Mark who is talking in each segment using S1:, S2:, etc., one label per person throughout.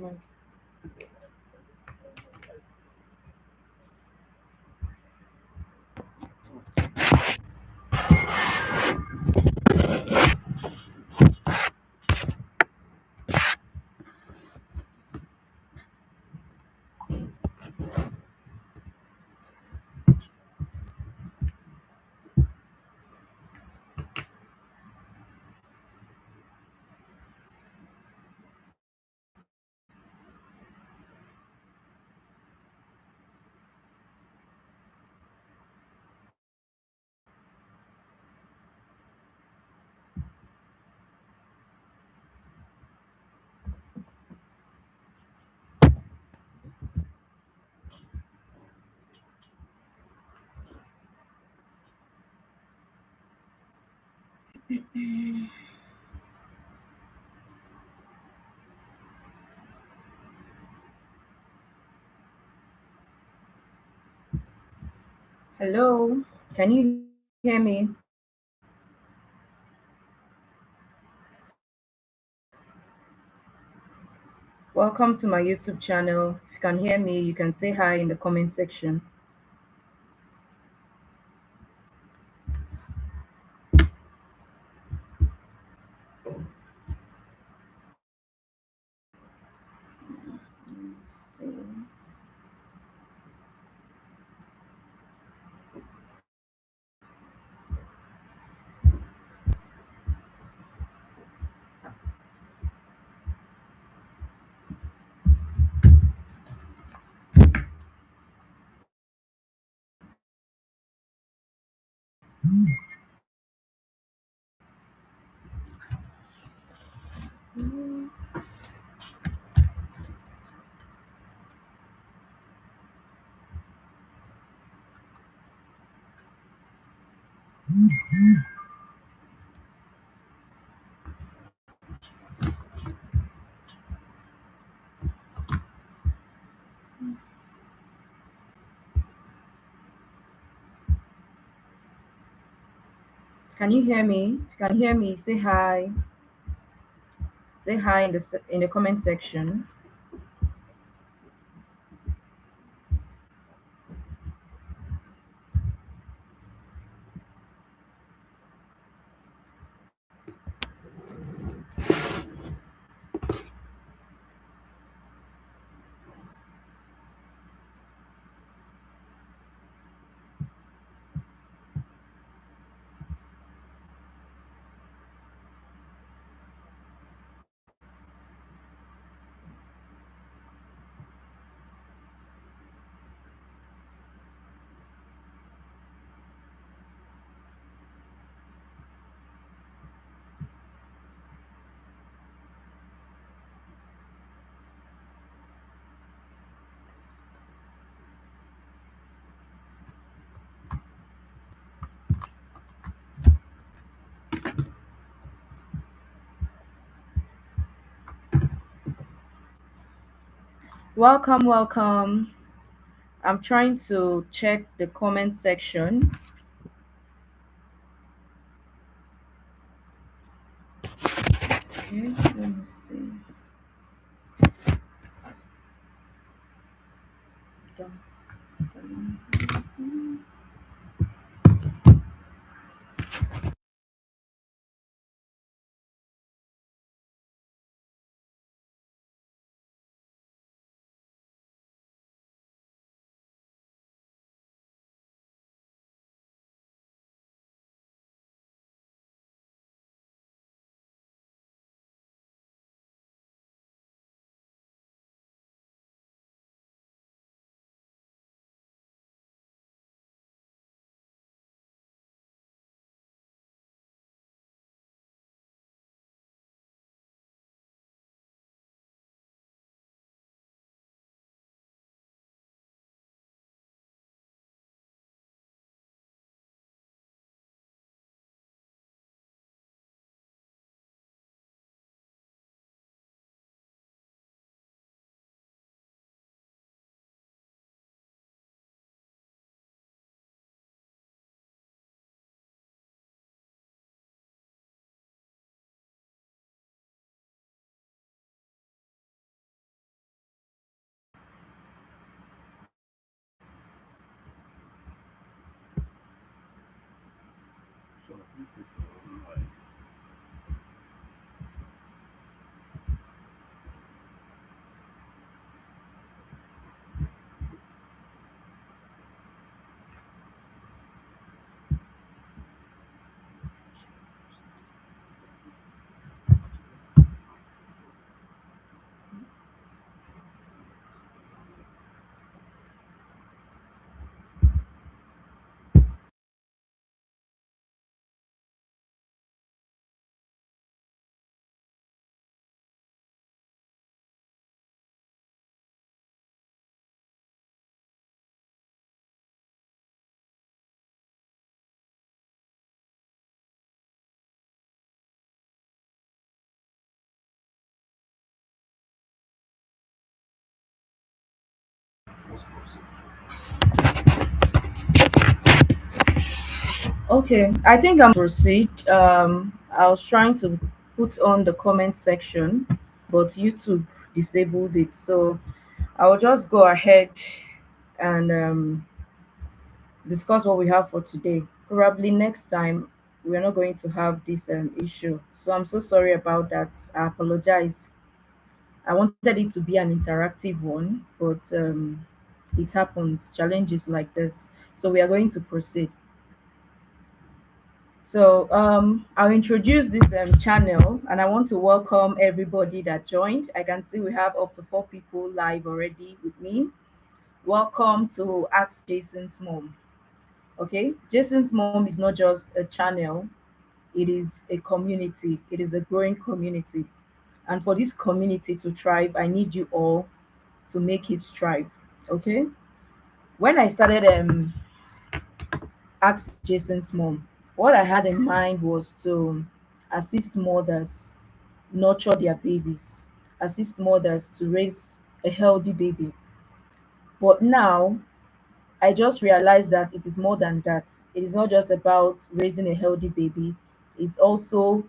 S1: mind? Hello, can you hear me? Welcome to my YouTube channel. If you can hear me, you can say hi in the comment section. Let's see. Can you hear me? If you can hear me, say hi. Say hi in the comment section. Welcome, welcome. I'm trying to check the comment section. Okay, let me see. Dun, dun. Okay, I think I'm proceed. I was trying to put on the comment section, but YouTube disabled it. So I will just go ahead and discuss what we have for today. Probably next time we're not going to have this issue. So I'm so sorry about that. I apologize. I wanted it to be an interactive one, but it happens. Challenges like this. So we are going to proceed. So I'll introduce this channel, and I want to welcome everybody that joined. I can see we have up to 4 people live already with me. Welcome to Ask Jason's Mom. Okay, Jason's Mom is not just a channel, it is a community, it is a growing community. And for this community to thrive, I need you all to make it thrive. Okay, when I started Ask Jason's Mom, what I had in mind was to assist mothers nurture their babies, assist mothers to raise a healthy baby. But now I just realized that it is more than that. It is not just about raising a healthy baby, it's also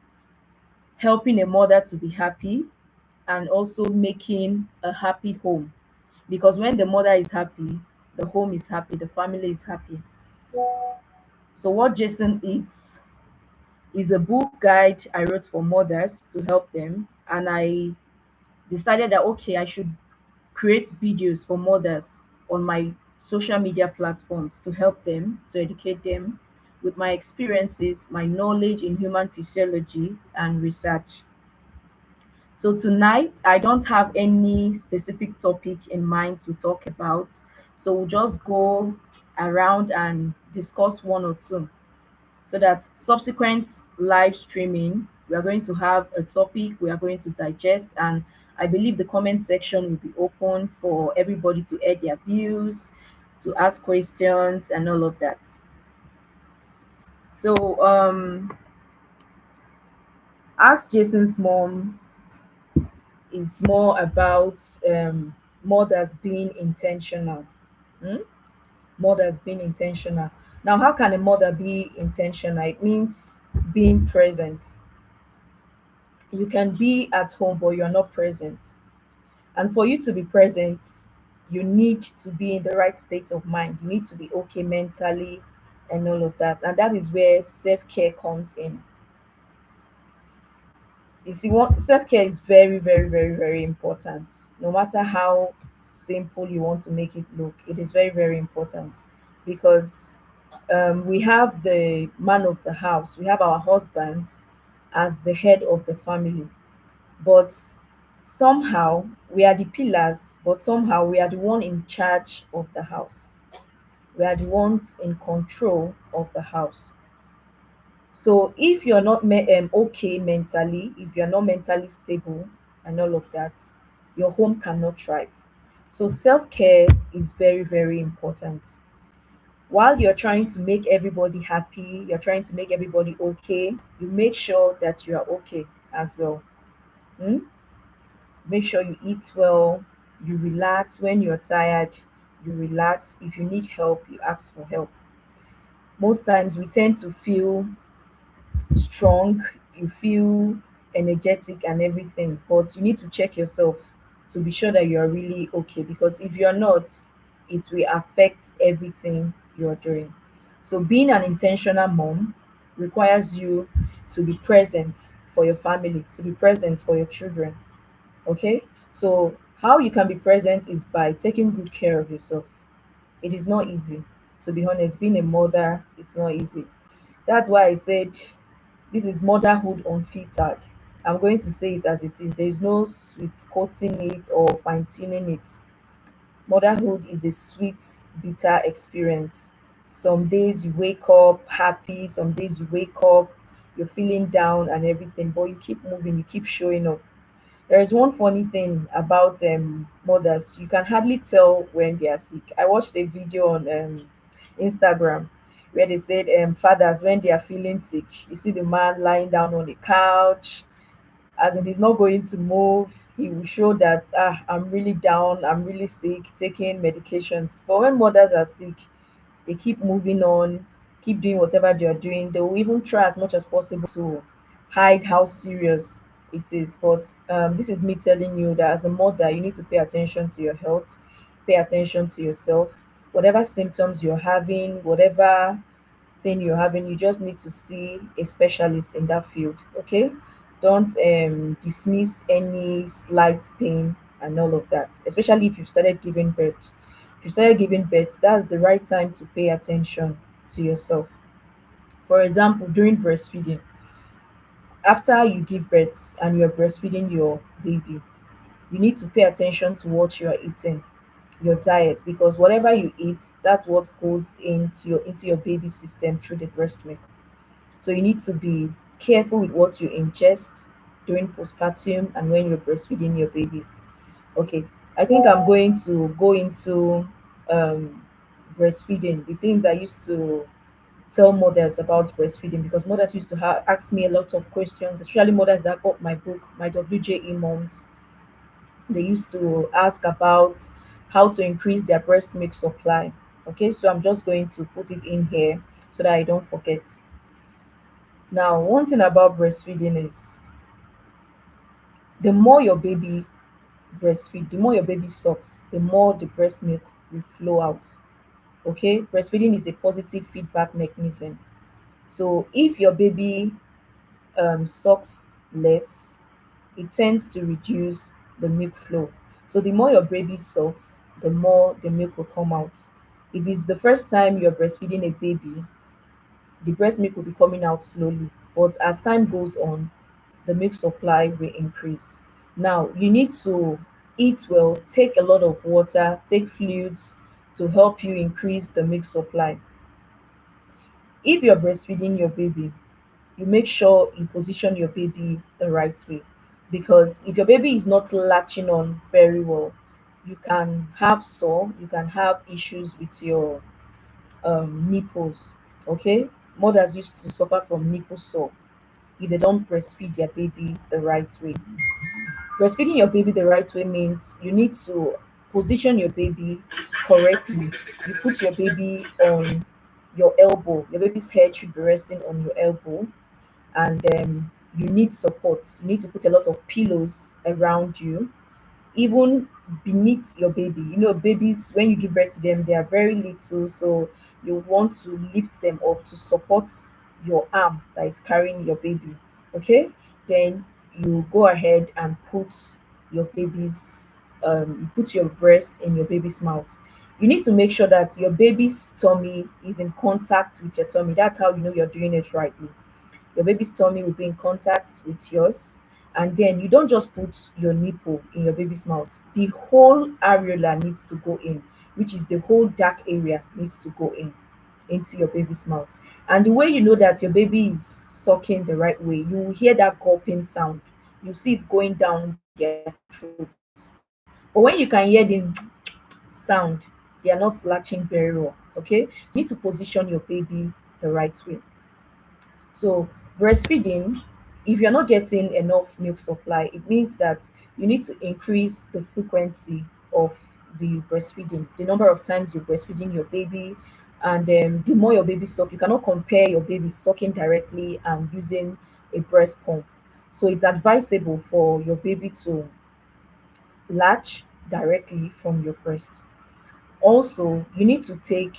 S1: helping a mother to be happy and also making a happy home. Because when the mother is happy, the home is happy, the family is happy. So, what Jason is a book guide I wrote for mothers to help them. And I decided that, okay, I should create videos for mothers on my social media platforms to help them, to educate them with my experiences, my knowledge in human physiology and research. So tonight, I don't have any specific topic in mind to talk about. So we'll just go around and discuss one or two so that subsequent live streaming, we are going to have a topic we are going to digest. And I believe the comment section will be open for everybody to add their views, to ask questions, and all of that. So, Ask Jason's Mom is more about mothers being intentional. Hmm? Mothers being intentional. Now, how can a mother be intentional? It means being present. You can be at home, but you're not present. And for you to be present, you need to be in the right state of mind. You need to be okay mentally and all of that. And that is where self care comes in. You see, what self care is very, very, very, very important. No matter how simple you want to make it look, it is very, very important because we have the man of the house, we have our husbands as the head of the family, but somehow we are the pillars, but somehow we are the one in charge of the house. We are the ones in control of the house. So if you're not okay mentally, if you're not mentally stable and all of that, your home cannot thrive. So self-care is very, very important. While you're trying to make everybody happy, you're trying to make everybody okay, you make sure that you are okay as well. Hmm? Make sure you eat well, you relax when you're tired, you relax. If you need help, you ask for help. Most times we tend to feel strong, you feel energetic and everything, but you need to check yourself to be sure that you are really okay, because if you're not, it will affect everything you're doing. So being an intentional mom requires you to be present for your family, to be present for your children. Okay, so how you can be present is by taking good care of yourself. It is not easy, to be honest. Being a mother, it's not easy. That's why I said this is motherhood unfiltered. I'm going to say it as it is. There is no sweet coating it or fine tuning it. Motherhood is a sweet, bitter experience. Some days you wake up happy, some days you wake up, you're feeling down and everything, but you keep moving, you keep showing up. There is one funny thing about mothers. You can hardly tell when they are sick. I watched a video on Instagram where they said fathers, when they are feeling sick, you see the man lying down on the couch, as in he's not going to move. He will show that, I'm really down, I'm really sick, taking medications. But when mothers are sick, they keep moving on, keep doing whatever they are doing. They will even try as much as possible to hide how serious it is. But this is me telling you that as a mother, you need to pay attention to your health, pay attention to yourself. Whatever symptoms you're having, whatever thing you're having, you just need to see a specialist in that field. Okay, don't dismiss any slight pain and all of that, especially if you've started giving birth. If you started giving birth, that's the right time to pay attention to yourself. For example, during breastfeeding, after you give birth and you're breastfeeding your baby, you need to pay attention to what you are eating, your diet, because whatever you eat, that's what goes into your baby system through the breast milk. So you need to be careful with what you ingest during postpartum and when you're breastfeeding your baby. Okay, I think I'm going to go into um, breastfeeding, the things I used to tell mothers about breastfeeding, because mothers used to ask me a lot of questions, especially mothers that got my book, my WJE moms. They used to ask about how to increase their breast milk supply. Okay, so I'm just going to put it in here so that I don't forget. Now, one thing about breastfeeding is the more your baby breastfeed, the more your baby sucks, the more the breast milk will flow out. Okay, breastfeeding is a positive feedback mechanism. So if your baby sucks less, it tends to reduce the milk flow. So the more your baby sucks, the more the milk will come out. If it's the first time you're breastfeeding a baby, the breast milk will be coming out slowly. But as time goes on, the milk supply will increase. Now, you need to eat well, take a lot of water, take fluids to help you increase the milk supply. If you're breastfeeding your baby, you make sure you position your baby the right way, because if your baby is not latching on very well, you can have sore, you can have issues with your nipples. Okay, mothers used to suffer from nipple sore if they don't breastfeed their baby the right way. Breastfeeding your baby the right way means you need to position your baby correctly. You put your baby on your elbow. Your baby's head should be resting on your elbow, and you need support. You need to put a lot of pillows around you, even beneath your baby. You know, babies, when you give birth to them, they are very little, so you want to lift them up to support your arm that is carrying your baby. Okay, then you go ahead and put your baby's you put your breast in your baby's mouth. You need to make sure that your baby's tummy is in contact with your tummy. That's how you know you're doing it rightly. Your baby's tummy will be in contact with yours, and then you don't just put your nipple in your baby's mouth. The whole areola needs to go in, which is the whole dark area needs to go in into your baby's mouth. And the way you know that your baby is sucking the right way, you will hear that gulping sound. You see it going down their throat. But when you can hear the sound, they are not latching very well. Okay, so you need to position your baby the right way. So breastfeeding, if you're not getting enough milk supply, it means that you need to increase the frequency of the breastfeeding, the number of times you're breastfeeding your baby, and the more your baby suck. You cannot compare your baby sucking directly and using a breast pump. So it's advisable for your baby to latch directly from your breast. Also, you need to take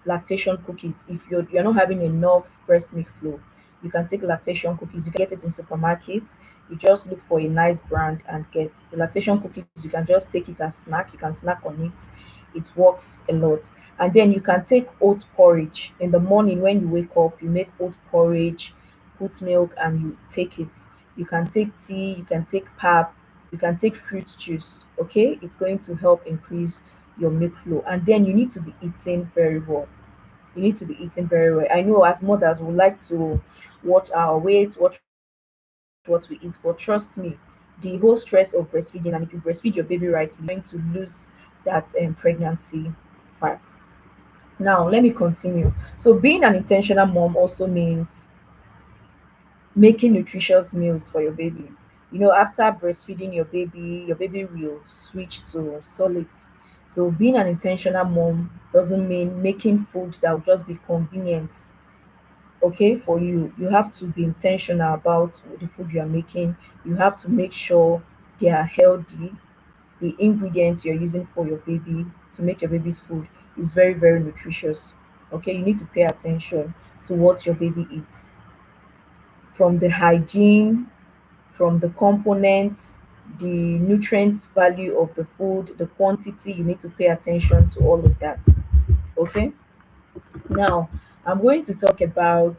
S1: lactation cookies. If you're not having enough breast milk flow, you can take lactation cookies. You can get it in supermarkets. You just look for a nice brand and get the lactation cookies. You can just take it as snack. You can snack on it. It works a lot. And then you can take oat porridge in the morning when you wake up. You make oat porridge, put milk, and you take it. You can take tea. You can take pap. You can take fruit juice. Okay, it's going to help increase your milk flow. And then you need to be eating very well. You need to be eating very well. I know as mothers we like to watch our weight, watch what we eat, but trust me, the whole stress of breastfeeding, and if you breastfeed your baby rightly, you're going to lose that pregnancy fat. Now let me continue. So being an intentional mom also means making nutritious meals for your baby. After breastfeeding your baby will switch to solids. So being an intentional mom doesn't mean making food that will just be convenient, okay, for you. You have to be intentional about the food you are making. You have to make sure they are healthy. The ingredients you're using for your baby to make your baby's food is very, very nutritious. Okay, you need to pay attention to what your baby eats, from the hygiene, from the components, the nutrient value of the food, the quantity. You need to pay attention to all of that. Okay, now I'm going to talk about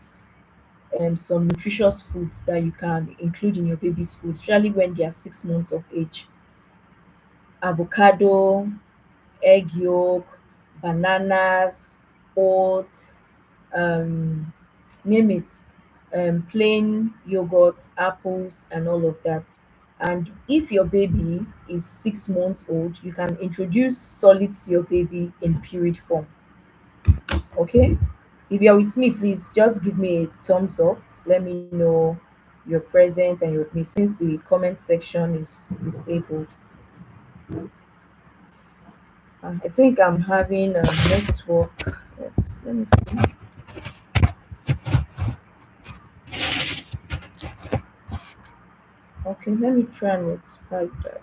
S1: some nutritious foods that you can include in your baby's food, especially when they are 6 months of age. Avocado, egg yolk, bananas, oats, um, name it, plain yogurt, apples, and all of that. And if your baby is 6 months old, you can introduce solids to your baby in pureed form. Okay? If you're with me, please just give me a thumbs up. Let me know you're present and you're with me, since the comment section is disabled. I think I'm having a network. Let me see. Okay, let me try and rectify that.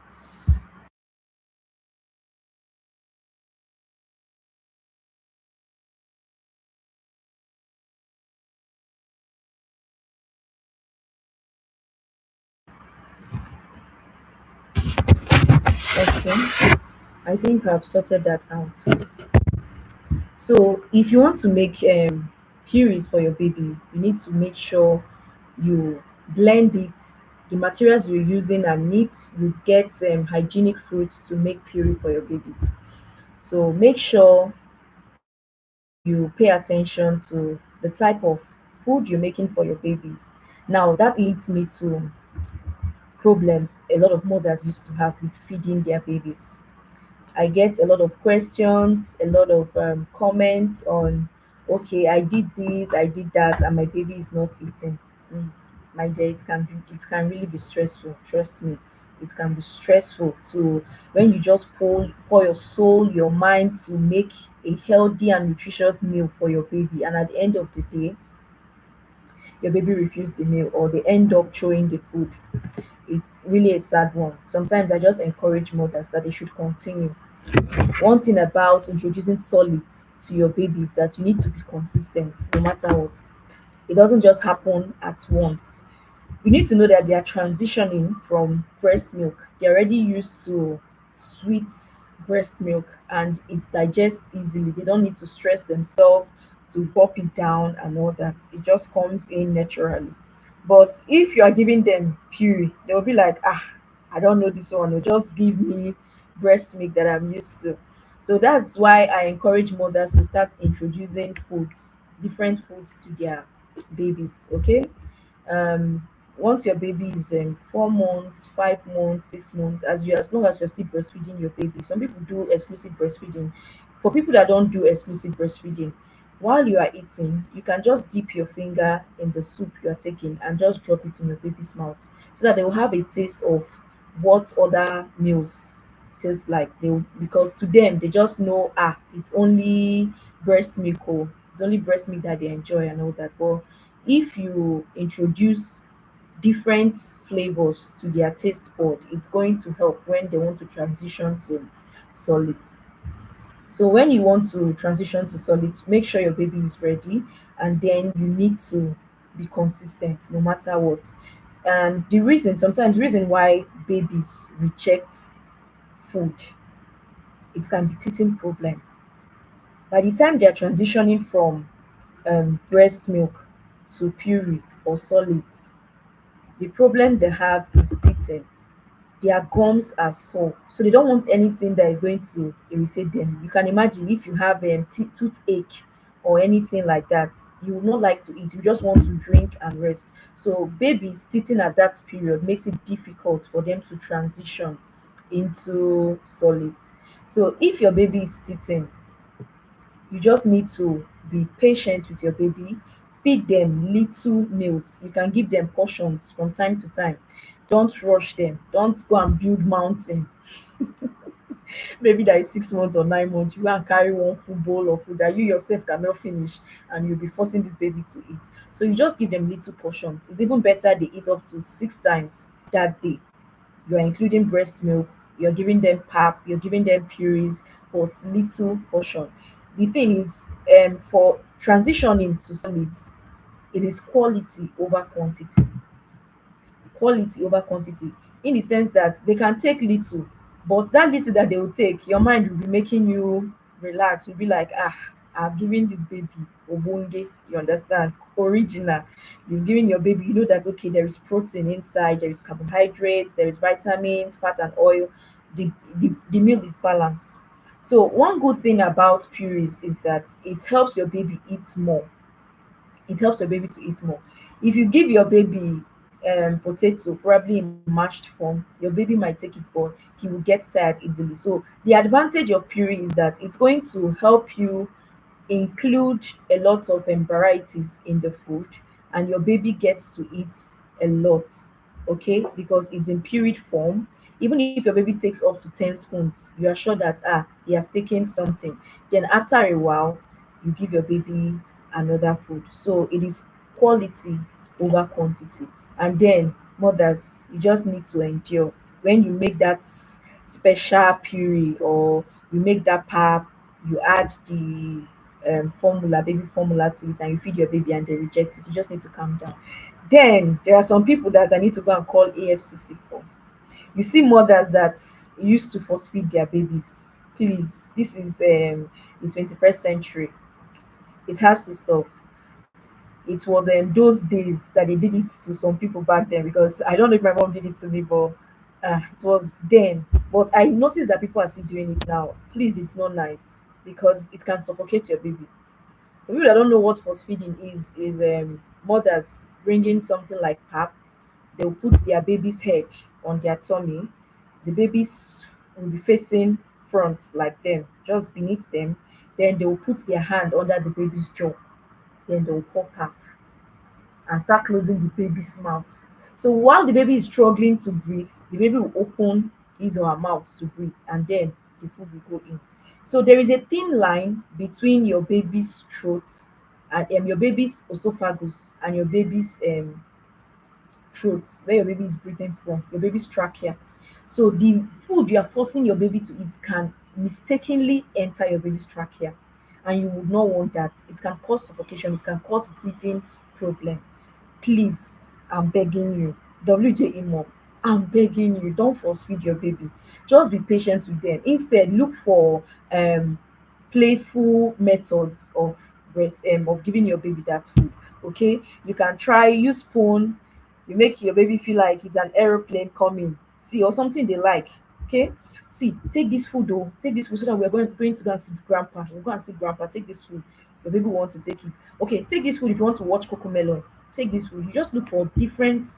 S1: Okay, I think I've sorted that out. So, if you want to make purees for your baby, you need to make sure you blend it. The materials you're using are neat. You get hygienic fruits to make puree for your babies. So, make sure you pay attention to the type of food you're making for your babies. Now, that leads me to problems a lot of mothers used to have with feeding their babies. I get a lot of questions, a lot of comments on, okay, I did this, I did that, and my baby is not eating. Mm. My dear, it can really be stressful. Trust me, it can be stressful to when you just pour your soul, your mind to make a healthy and nutritious meal for your baby, and at the end of the day, your baby refused the meal or they end up throwing the food. It's really a sad one. Sometimes I just encourage mothers that they should continue. One thing about introducing solids to your baby is that you need to be consistent no matter what. It doesn't just happen at once. You need to know that they are transitioning from breast milk. They're already used to sweet breast milk and it digests easily. They don't need to stress themselves to pop it down and all that. It just comes in naturally. But if you are giving them puree, they will be like, I don't know this one. Just give me breast milk that I'm used to. So that's why I encourage mothers to start introducing foods, different foods to their babies. Okay, once your baby is 4 months, 5 months, 6 months, as long as you're still breastfeeding your baby. Some people do exclusive breastfeeding. For people that don't do exclusive breastfeeding, while you are eating, you can just dip your finger in the soup you are taking and just drop it in your baby's mouth so that they will have a taste of what other meals taste like. Because to them they just know, it's only breast milk, it's only breast milk that they enjoy and all that. But if you introduce different flavors to their taste bud, it's going to help when they want to transition to solids. So when you want to transition to solids, make sure your baby is ready, and then you need to be consistent no matter what. And sometimes the reason why babies reject food, it can be teething problem. By the time they are transitioning from breast milk to puree or solids, the problem they have is teething. Their gums are sore, so they don't want anything that is going to irritate them. You can imagine if you have toothache or anything like that, you will not like to eat. You just want to drink and rest. So babies teething at that period makes it difficult for them to transition into solids. So if your baby is teething, you just need to be patient with your baby. Feed them little meals. You can give them portions from time to time. Don't rush them. Don't go and build mountain. Maybe that is 6 months or 9 months. You go and carry one full bowl of food that you yourself cannot finish, and you'll be forcing this baby to eat. So you just give them little portions. It's even better they eat up to 6 times that day. You are including breast milk, you're giving them pap, you're giving them purees, but little portion. The thing is, for transitioning to solids, it is quality over quantity. Quality over quantity, in the sense that they can take little, but that little that they will take, your mind will be making you relax. You'll be like, ah, I've given this baby obonge, you understand, original. You've given your baby, you know that okay, there is protein inside, there is carbohydrates, there is vitamins, fat and oil. The meal is balanced. So one good thing about purees is that it helps your baby eat more. It helps your baby to eat more. If you give your baby potato, probably in mashed form, your baby might take it, but he will get tired easily. So the advantage of puree is that it's going to help you include a lot of varieties in the food, and your baby gets to eat a lot, okay, because it's in pureed form. Even if your baby takes up to 10 spoons, you are sure that he has taken something. Then after a while, you give your baby another food. So it is quality over quantity. And then mothers, you just need to endure when you make that special puree, or you make that pap, you add the formula, baby formula to it, and you feed your baby and they reject it. You just need to calm down. Then there are some people that I need to go and call AFCC for. You see mothers that used to force feed their babies. Please, this is the 21st century. It has to stop. It was those days that they did it to some people back then, because I don't know if my mom did it to me, but it was then. But I noticed that people are still doing it now. Please, it's not nice, because it can suffocate your baby. For people that don't know what force feeding is mothers bringing something like pap. They'll put their baby's head on their tummy. The babies will be facing front like them, just beneath them. Then they'll put their hand under the baby's jaw. Then they'll pour pap and start closing the baby's mouth. So while the baby is struggling to breathe, the baby will open his or her mouth to breathe, and then the food will go in. So there is a thin line between your baby's throat and your baby's esophagus and your baby's throat, where your baby is breathing from, your baby's trachea. So the food you are forcing your baby to eat can mistakenly enter your baby's trachea, and you would not want that. It can cause suffocation, it can cause breathing problem. Please, I'm begging you, WJE moms, I'm begging you, don't force feed your baby. Just be patient with them. Instead, look for um playful methods of of giving your baby that food. Okay, you can try use spoon. You make your baby feel like it's an aeroplane coming. See, or something they like. Okay, see, take this food, though. Take this food, so that we're going to go and see grandpa. We'll go and see grandpa. Take this food. Your baby wants to take it. Okay, take this food if you want to watch Coco Melon. Take this food. You just look for different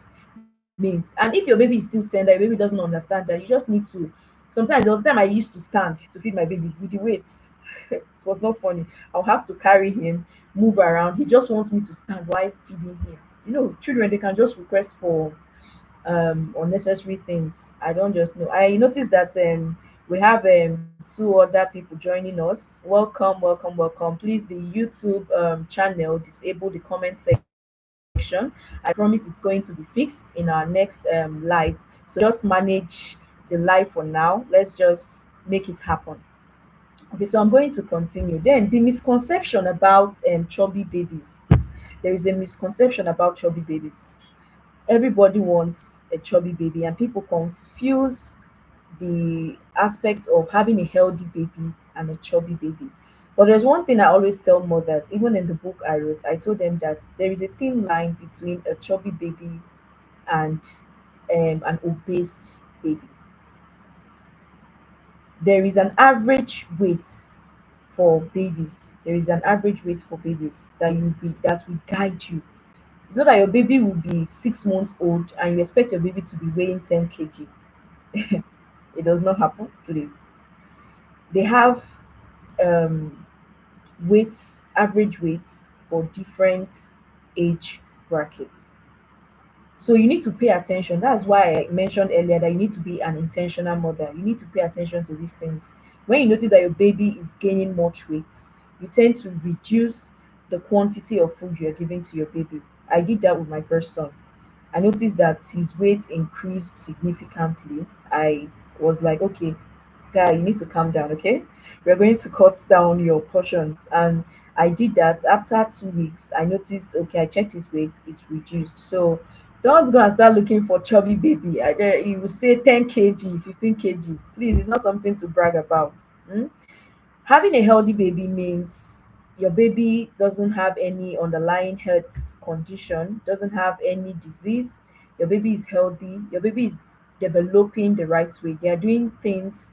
S1: means. And if your baby is still tender, your baby doesn't understand that, you just need to. Sometimes there was a time I used to stand to feed my baby with the weights. It was not funny. I'll have to carry him, move around. He just wants me to stand while feeding him. Children, they can just request for unnecessary things. I don't just know. I noticed that we have two other people joining us. Welcome, welcome, welcome. Please, the YouTube channel, disable the comment section. I promise it's going to be fixed in our next live. So just manage the live for now. Let's just make it happen. Okay, so I'm going to continue. Then the misconception about chubby babies. There is a misconception about chubby babies. Everybody wants a chubby baby, and people confuse the aspect of having a healthy baby and a chubby baby. But there's one thing I always tell mothers, even in the book I wrote, I told them that there is a thin line between a chubby baby and an obese baby. There is an average weight for babies. There is an average weight for babies that will guide you. It's not that your baby will be 6 months old and you expect your baby to be weighing 10 kg. It does not happen, please. They have um, average weights for different age brackets. So you need to pay attention. That's why I mentioned earlier that you need to be an intentional mother. You need to pay attention to these things. When you notice that your baby is gaining much weight, you tend to reduce the quantity of food you're giving to your baby. I did that with my first son. I noticed that his weight increased significantly. I was like, okay, guy, you need to calm down, okay? We're going to cut down your portions. And I did that. After 2 weeks, I noticed, okay, I checked his weight, it's reduced. So don't go and start looking for chubby baby. I dare you will say 10 kg, 15 kg. Please, it's not something to brag about. Hmm? Having a healthy baby means your baby doesn't have any underlying health condition, doesn't have any disease. Your baby is healthy. Your baby is developing the right way. They are doing things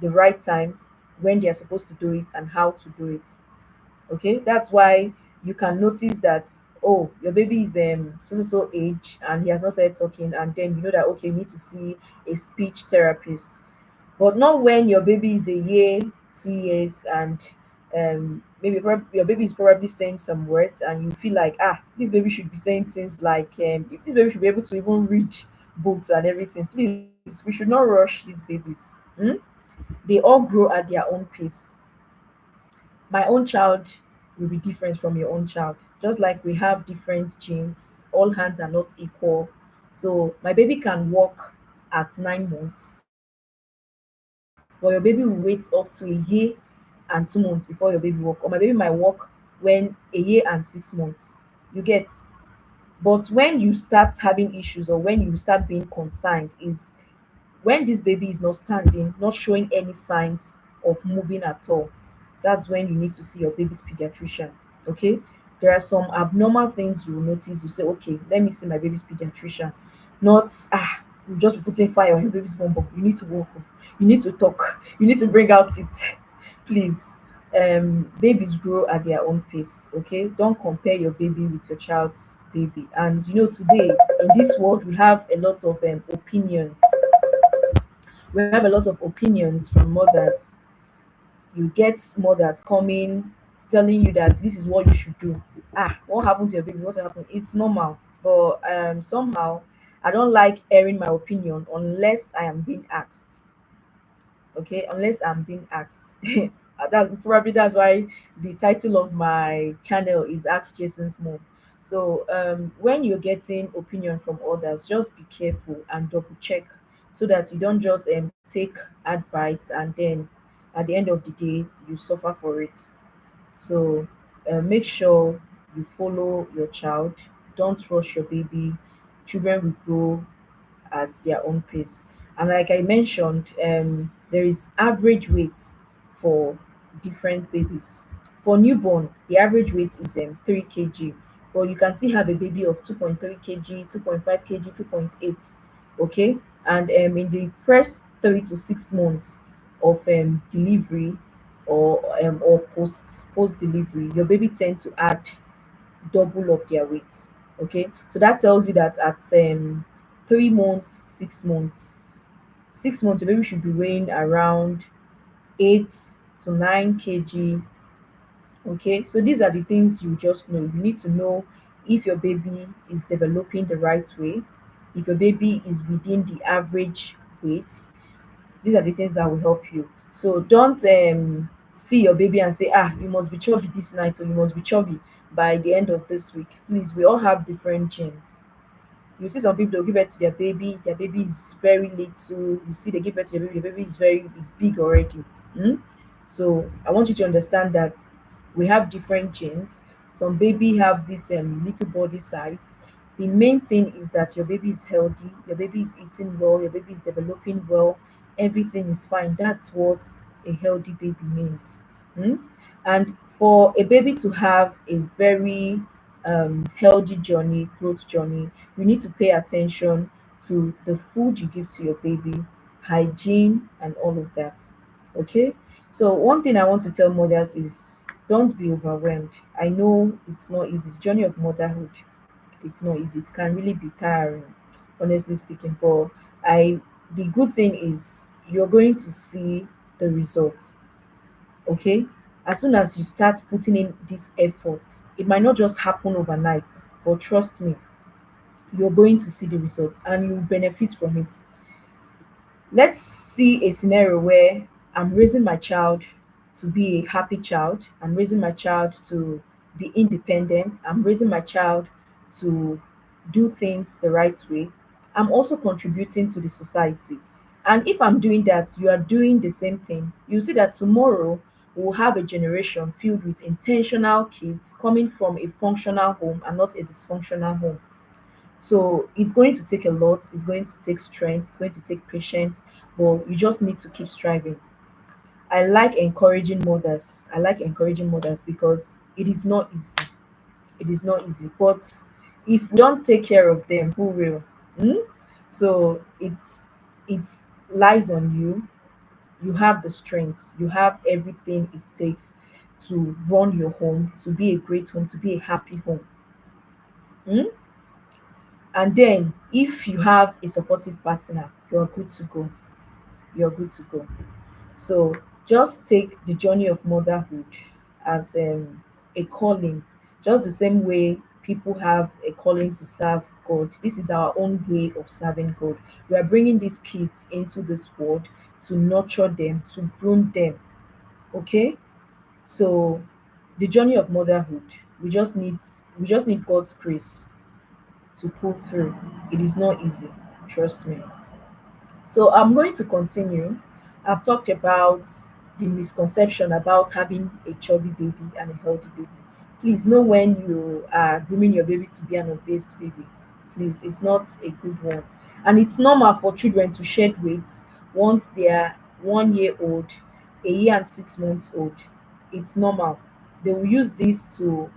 S1: the right time, when they are supposed to do it, and how to do it. Okay, that's why you can notice that, oh, your baby is so age and he has not started talking, and then you know that, okay, you need to see a speech therapist. But not when your baby is a year, 2 years, and maybe your baby is probably saying some words, and you feel like, this baby should be saying things like, if this baby should be able to even read books and everything. Please, we should not rush these babies. Hmm? They all grow at their own pace. My own child will be different from your own child. Just like we have different genes, all hands are not equal. So my baby can walk at 9 months, but your baby will wait up to a year and 2 months before your baby walk. Or my baby might walk when a year and 6 months. You get. But when you start having issues, or when you start being concerned, is when this baby is not standing, not showing any signs of moving at all. That's when you need to see your baby's pediatrician. Okay, there are some abnormal things you will notice. You say, okay, let me see my baby's pediatrician. Not, you just be putting fire on your baby's bum bum. You need to walk, you need to talk, you need to bring out it. Please, babies grow at their own pace. Okay, don't compare your baby with your child's baby. And today in this world, we have a lot of opinions. We have a lot of opinions from mothers. You get mothers coming telling you that this is what you should do. What happened to your baby? What happened? It's normal. But somehow I don't like airing my opinion unless I am being asked. Okay, unless I'm being asked. That's why the title of my channel is Ask Jason's Mom. So when you're getting opinion from others, just be careful and double check, so that you don't just take advice and then at the end of the day you suffer for it. So make sure you follow your child. Don't rush your baby. Children will grow at their own pace. And like I mentioned, there is average weight for different babies. For newborn, the average weight is 3 kg, but you can still have a baby of 2.3 kg, 2.5 kg, 2.8. Okay, and in the first 3 to 6 months of delivery, or post delivery, your baby tend to add double of their weight. Okay, so that tells you that at 3 months, 6 months, 6 months, your baby should be weighing around 8 to 9 kg. Okay, so these are the things you just know. You need to know if your baby is developing the right way, if your baby is within the average weight. These are the things that will help you. So don't see your baby and say, you must be chubby this night, or you must be chubby by the end of this week. Please, we all have different genes. You see some people, they'll give birth to their baby is very little. You see they give birth to their baby is big already. Hmm? So I want you to understand that we have different genes. Some baby have this little body size. The main thing is that your baby is healthy, your baby is eating well, your baby is developing well, everything is fine. That's what a healthy baby means. Hmm? And for a baby to have a very healthy journey, growth journey, you need to pay attention to the food you give to your baby, hygiene, and all of that. Okay? So, one thing I want to tell mothers is, don't be overwhelmed. I know it's not easy. The journey of motherhood, it's not easy. It can really be tiring, honestly speaking. But I the good thing is you're going to see the results. Okay, as soon as you start putting in this effort, it might not just happen overnight, but trust me, you're going to see the results and you benefit from it. Let's see a scenario where I'm raising my child to be a happy child. I'm raising my child to be independent. I'm raising my child to do things the right way. I'm also contributing to the society. And if I'm doing that, you are doing the same thing. You see that tomorrow we'll have a generation filled with intentional kids coming from a functional home and not a dysfunctional home. So it's going to take a lot, it's going to take strength, it's going to take patience, but you just need to keep striving. I like encouraging mothers. I like encouraging mothers because it is not easy. It is not easy. But if we don't take care of them, who will? Hmm? So it lies on you. You have the strength, you have everything it takes to run your home, to be a great home, to be a happy home. Hmm? And then if you have a supportive partner, you're good to go. You're good to go. So just take the journey of motherhood as a calling, just the same way people have a calling to serve God. This is our own way of serving God. We are bringing these kids into this world to nurture them, to groom them. Okay, so the journey of motherhood, we just need we just need God's grace to pull through. It is not easy, trust me. So I'm going to continue. I've talked about the misconception about having a chubby baby and a healthy baby. Please know when you are grooming your baby to be an obese baby. Please, it's not a good one. And it's normal for children to shed weight once they are 1 year old, a year and 6 months old. It's normal. They will use this to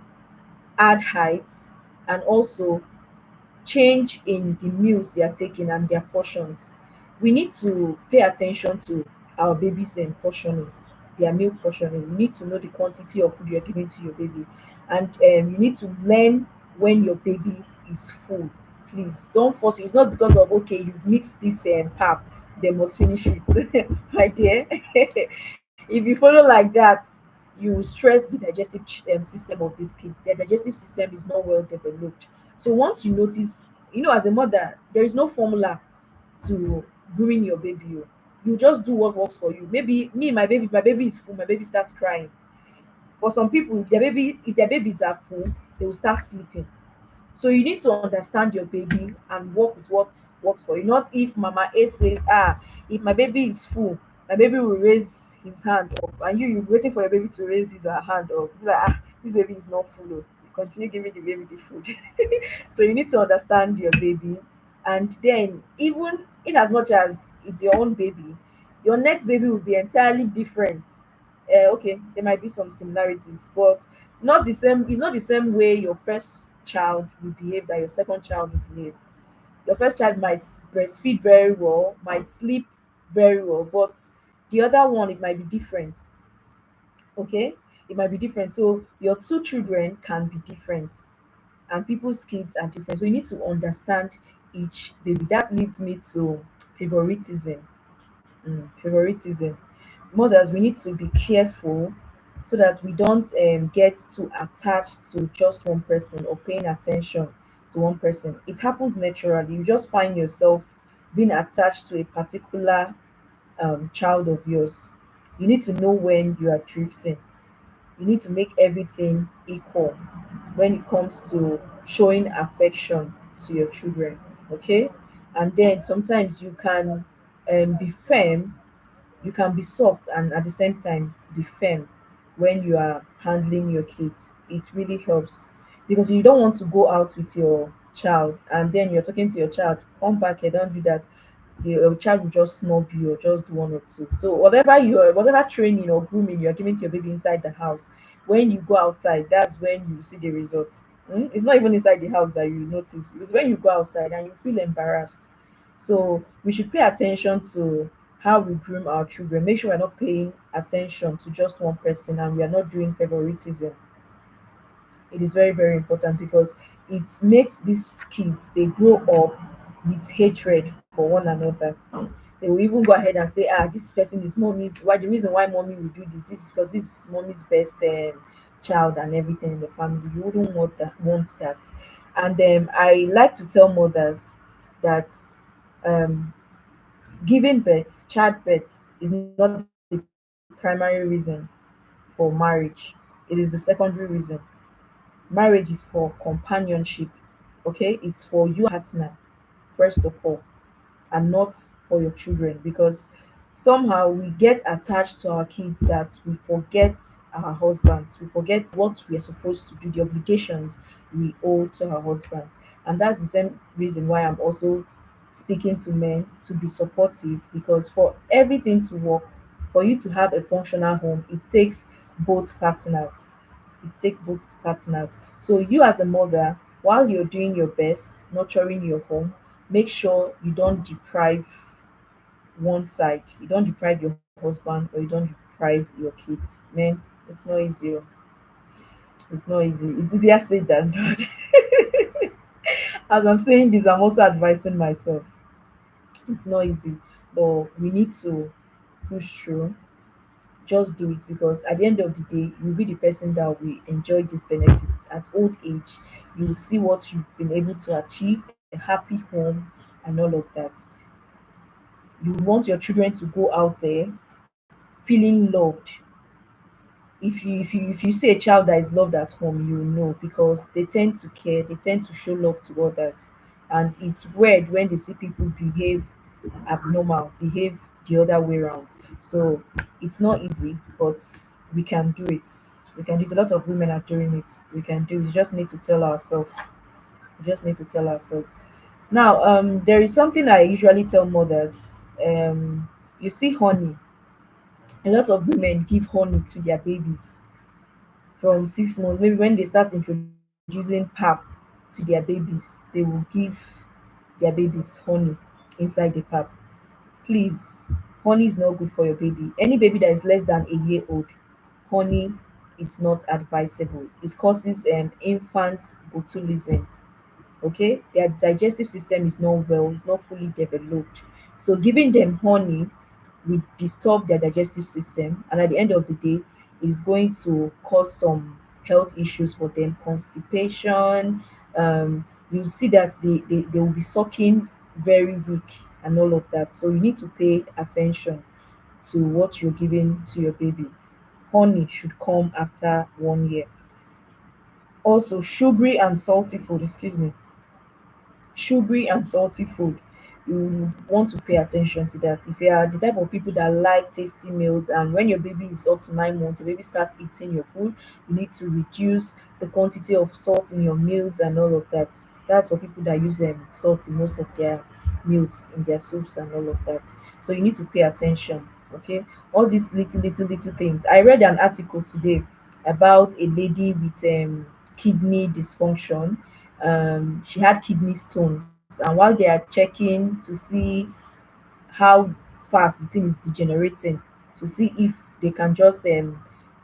S1: add height and also change in the meals they are taking and their portions. We need to pay attention to our babies portioning, their meal portioning. You need to know the quantity of food you're giving to your baby, and you need to learn when your baby is full. Please don't force it. It's not because of okay you've mixed this pap, they must finish it, my dear. If you follow like that, you stress the digestive system of these kids. Their digestive system is not well developed. So once you notice, as a mother, there is no formula to grooming your baby. You just do what works for you. Maybe me, my baby is full, my baby starts crying. For some people, if their babies are full, they will start sleeping. So you need to understand your baby and work with what works for you. Not if Mama A says, if my baby is full, my baby will raise his hand up, and you're waiting for your baby to raise his or her hand up. Be like, this baby is not full. Oh. You continue giving the baby the food. So you need to understand your baby, and then even in as much as it's your own baby, your next baby will be entirely different. Okay, there might be some similarities, but not the same. It's not the same way your first child will behave that your second child will behave. Your first child might breastfeed very well, might sleep very well, but the other one it might be different. Okay, it might be different. So your two children can be different, and people's kids are different. So you need to understand each baby. That leads me to favoritism. Favoritism. Mothers, we need to be careful so that we don't get too attached to just one person or paying attention to one person. It happens naturally. You just find yourself being attached to a particular child of yours. You need to know when you are drifting. You need to make everything equal when it comes to showing affection to your children. Okay, and then sometimes you can be firm, you can be soft and at the same time be firm when you are handling your kids. It really helps because you don't want to go out with your child and then you're talking to your child, come back here, don't do that. The child will just snub you or just do one or two. So whatever training or grooming you're giving to your baby inside the house, when you go outside, that's when you see the results. It's not even inside the house that you notice. It's when you go outside and you feel embarrassed. So we should pay attention to how we groom our children. Make sure we're not paying attention to just one person and we are not doing favoritism. It is very, very important because it makes these kids they grow up with hatred for one another. They will even go ahead and say, this person is mommy's why the reason why mommy will do this is because this is mommy's best child and everything in the family. You wouldn't want that. And I like to tell mothers that um, giving birth, childbirth, is not the primary reason for marriage. It is the secondary reason. Marriage is for companionship, okay? It's for you and your partner, first of all, and not for your children, because somehow we get attached to our kids that we forget our husbands, we forget what we are supposed to do, the obligations we owe to our husbands. And that's the same reason why I'm also speaking to men to be supportive, because for everything to work, for you to have a functional home, it takes both partners. So you as a mother, while you're doing your best nurturing your home, make sure you don't deprive one side. You don't deprive your husband, or you don't deprive your kids. Man, it's not easy. Oh. It's not easy. It's easier said than done. As I'm saying this, I'm also advising myself. It's not easy, but we need to push through. Just do it, because at the end of the day, you'll be the person that will enjoy these benefits at old age. You'll see what you've been able to achieve, a happy home, and all of that. You want your children to go out there feeling loved. If you see a child that is loved at home, you know, because they tend to care, they tend to show love to others. And it's weird when they see people behave abnormal, behave the other way around. So it's not easy, but we can do it. We can do it. A lot of women are doing it. We can do it. We just need to tell ourselves. We just need to tell ourselves. Now, there is something I usually tell mothers. You see, honey. A lot of women give honey to their babies from 6 months. Maybe when they start introducing pap to their babies, they will give their babies honey inside the pap. Please, honey is not good for your baby. Any baby that is less than a year old, honey, it's not advisable. It causes infant botulism. Okay, their digestive system is not well, it's not fully developed. So giving them honey will disturb their digestive system, and at the end of the day, it is going to cause some health issues for them, constipation. You see that they will be sucking very weak and all of that. So you need to pay attention to what you're giving to your baby. Honey should come after 1 year. Also, sugary and salty food, excuse me, sugary and salty food, you want to pay attention to that. If you are the type of people that like tasty meals, and when your baby is up to 9 months, your baby starts eating your food, you need to reduce the quantity of salt in your meals and all of that. That's for people that use salt in most of their meals, in their soups and all of that. So you need to pay attention. Okay, all these little things. I read an article today about a lady with kidney dysfunction. She had kidney stones, and while they are checking to see how fast the thing is degenerating, to see if they can just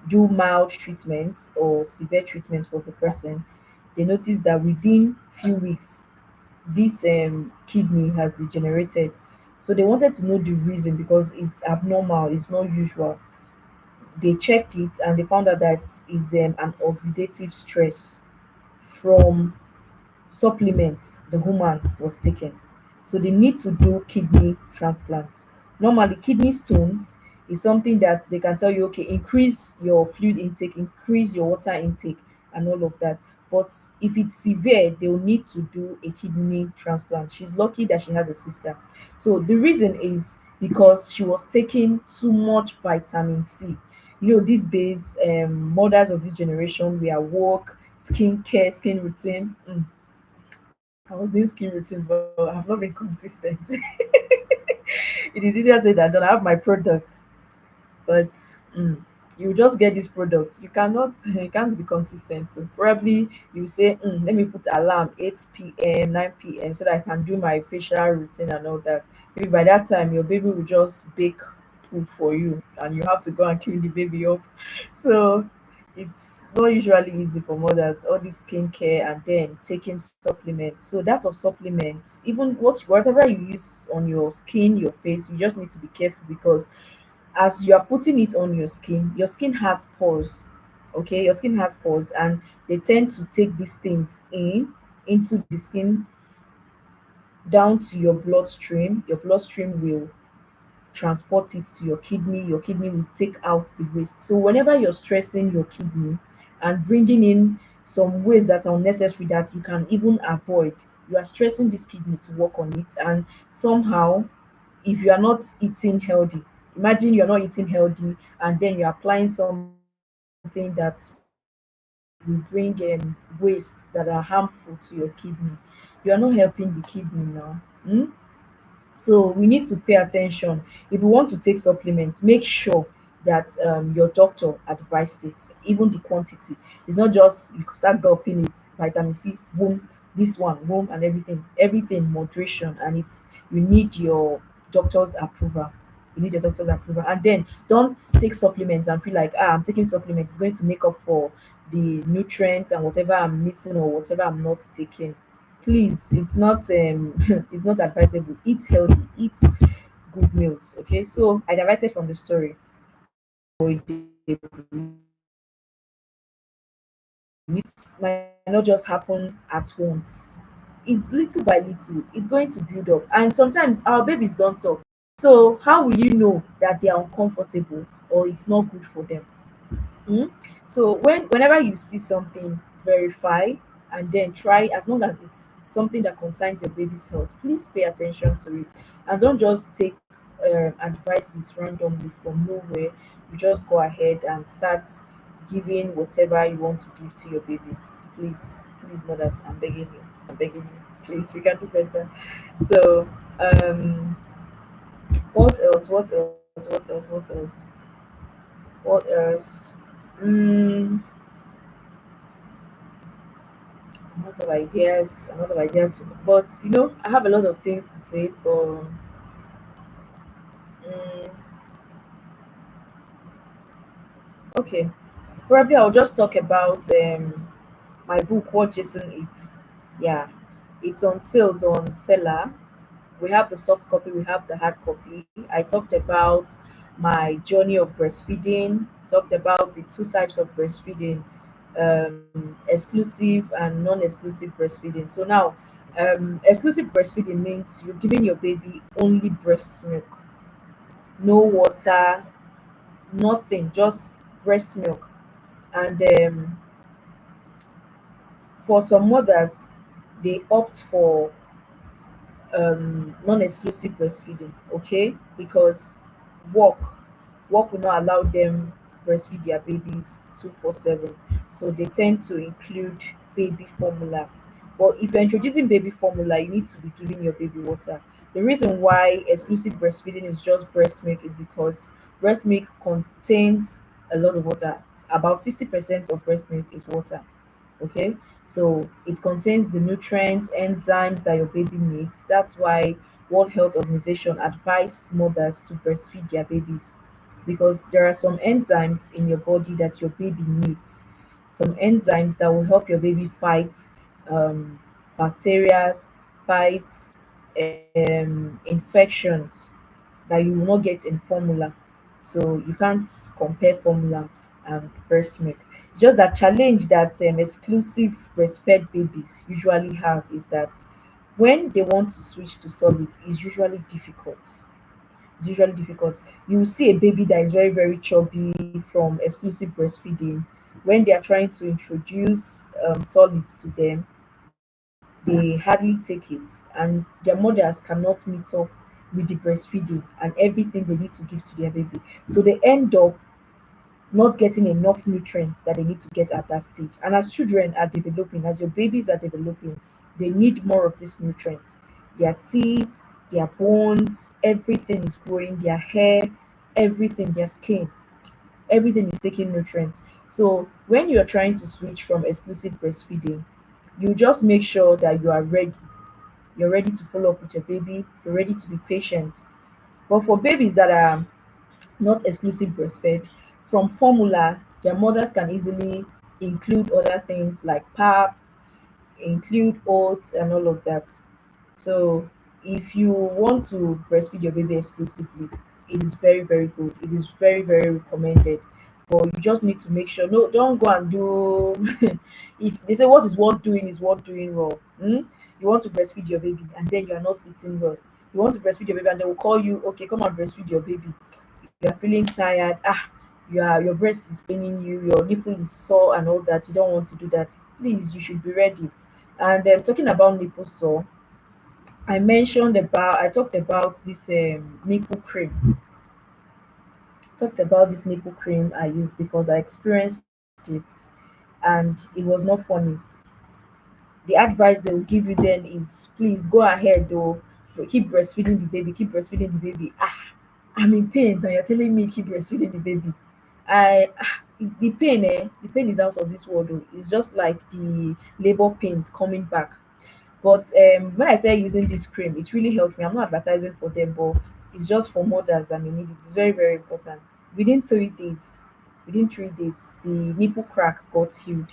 S1: do mild treatment or severe treatment for the person, they noticed that within few weeks this kidney has degenerated. So they wanted to know the reason, because it's abnormal, it's not usual. They checked it and they found out that it's an oxidative stress from supplements the woman was taking. So they need to do kidney transplants. Normally, kidney stones is something that they can tell you, okay, increase your fluid intake, increase your water intake, and all of that. But if it's severe, they'll need to do a kidney transplant. She's lucky that she has a sister. So the reason is because she was taking too much vitamin C. You know, these days, mothers of this generation, we are work, skincare, skin routine. I was doing skin routine, but I've not been consistent. It is easier said than done. I have my products, but mm, you just get these products. You cannot, you can't be consistent. So probably you say, let me put alarm 8 p.m., 9 p.m. so that I can do my facial routine and all that. Maybe by that time, your baby will just bake food for you, and you have to go and clean the baby up. So it's not usually easy for mothers, all this skincare and then taking supplements. So that of supplements, even whatever you use on your skin, your face, you just need to be careful, because as you are putting it on your skin has pores. Okay, your skin has pores, and they tend to take these things in. into the skin down to your bloodstream. Your bloodstream will transport it to your kidney will take out the waste. So whenever you're stressing your kidney and bringing in some ways that are unnecessary that you can even avoid, you are stressing this kidney to work on it. And somehow, if you are not eating healthy, imagine you're not eating healthy and then you're applying something that will bring wastes that are harmful to your kidney, you are not helping the kidney now. So we need to pay attention. If you want to take supplements, make sure that your doctor advised it, even the quantity. It's not just you start gulping it, vitamin C, boom, this one, boom, and everything moderation, and it's you need your doctor's approval. You need your doctor's approval, and then don't take supplements and feel like I'm taking supplements. It's going to make up for the nutrients and whatever I'm missing or whatever I'm not taking. Please, it's not it's not advisable. Eat healthy, eat good meals. Okay, so I diverted from the story. Might not just happen at once. It's little by little. It's going to build up, and sometimes our babies don't talk. So how will you know that they are uncomfortable or it's not good for them? Mm? So whenever you see something, verify and then try. As long as it's something that concerns your baby's health, please pay attention to it and don't just take advices randomly from nowhere. You just go ahead and start giving whatever you want to give to your baby. Please, please, mothers, I'm begging you. I'm begging you. Please, we can do better. So, what else? What else? What else? What else? What else? Mm, a lot of ideas. But I have a lot of things to say. But mm, okay, probably I'll just talk about my book, What Jason Eats. Yeah, it's on sales on Seller. We have the soft copy, we have the hard copy. I talked about my journey of breastfeeding, talked about the two types of breastfeeding, exclusive and non-exclusive breastfeeding. So now, exclusive breastfeeding means you're giving your baby only breast milk, no water, nothing, just breast milk. And for some mothers, they opt for non-exclusive breastfeeding, okay, because work work will not allow them breastfeed their babies 247, so they tend to include baby formula. But if you're introducing baby formula, you need to be giving your baby water. The reason why exclusive breastfeeding is just breast milk is because breast milk contains a lot of water. About 60% of breast milk is water. Okay, so it contains the nutrients, enzymes that your baby needs. That's why World Health Organization advise mothers to breastfeed their babies, because there are some enzymes in your body that your baby needs, some enzymes that will help your baby fight um, bacteria, fight infections that you will not get in formula. So you can't compare formula and breast milk. It's just that challenge that exclusive breastfed babies usually have is that when they want to switch to solid, is usually difficult. It's usually difficult. You will see a baby that is very, very chubby from exclusive breastfeeding. When they are trying to introduce solids to them, they hardly take it, and their mothers cannot meet up with the breastfeeding and everything they need to give to their baby. So they end up not getting enough nutrients that they need to get at that stage. And as children are developing, as your babies are developing, they need more of these nutrients. Their teeth, their bones, everything is growing, their hair, everything, their skin, everything is taking nutrients. So when you're trying to switch from exclusive breastfeeding, you just make sure that you are ready. You're ready to follow up with your baby, you're ready to be patient. But for babies that are not exclusive breastfed, from formula, their mothers can easily include other things like pap, include oats, and all of that. So, if you want to breastfeed your baby exclusively, it is very, very good. It is very, very recommended. but you just need to make sure, no, don't go and do if they say what is worth doing well. You want to breastfeed your baby and then you are not eating well. You want to breastfeed your baby and they will call you, okay, come and breastfeed your baby. You are feeling tired, your breast is paining you, your nipple is sore and all that. You don't want to do that. Please, you should be ready. And talking about nipple sore, I talked about this nipple cream. Talked about this nipple cream I used because I experienced it and it was not funny. The advice they will give you then is, please go ahead though, but keep breastfeeding the baby, keep breastfeeding the baby. I'm in pain and you're telling me keep breastfeeding the baby. The pain is out of this world though. It's just like the labor pains coming back. But when I started using this cream, it really helped me. I'm not advertising for them, but it's just for mothers that may need it. It's very, very important. Within 3 days, within 3 days, the nipple crack got healed.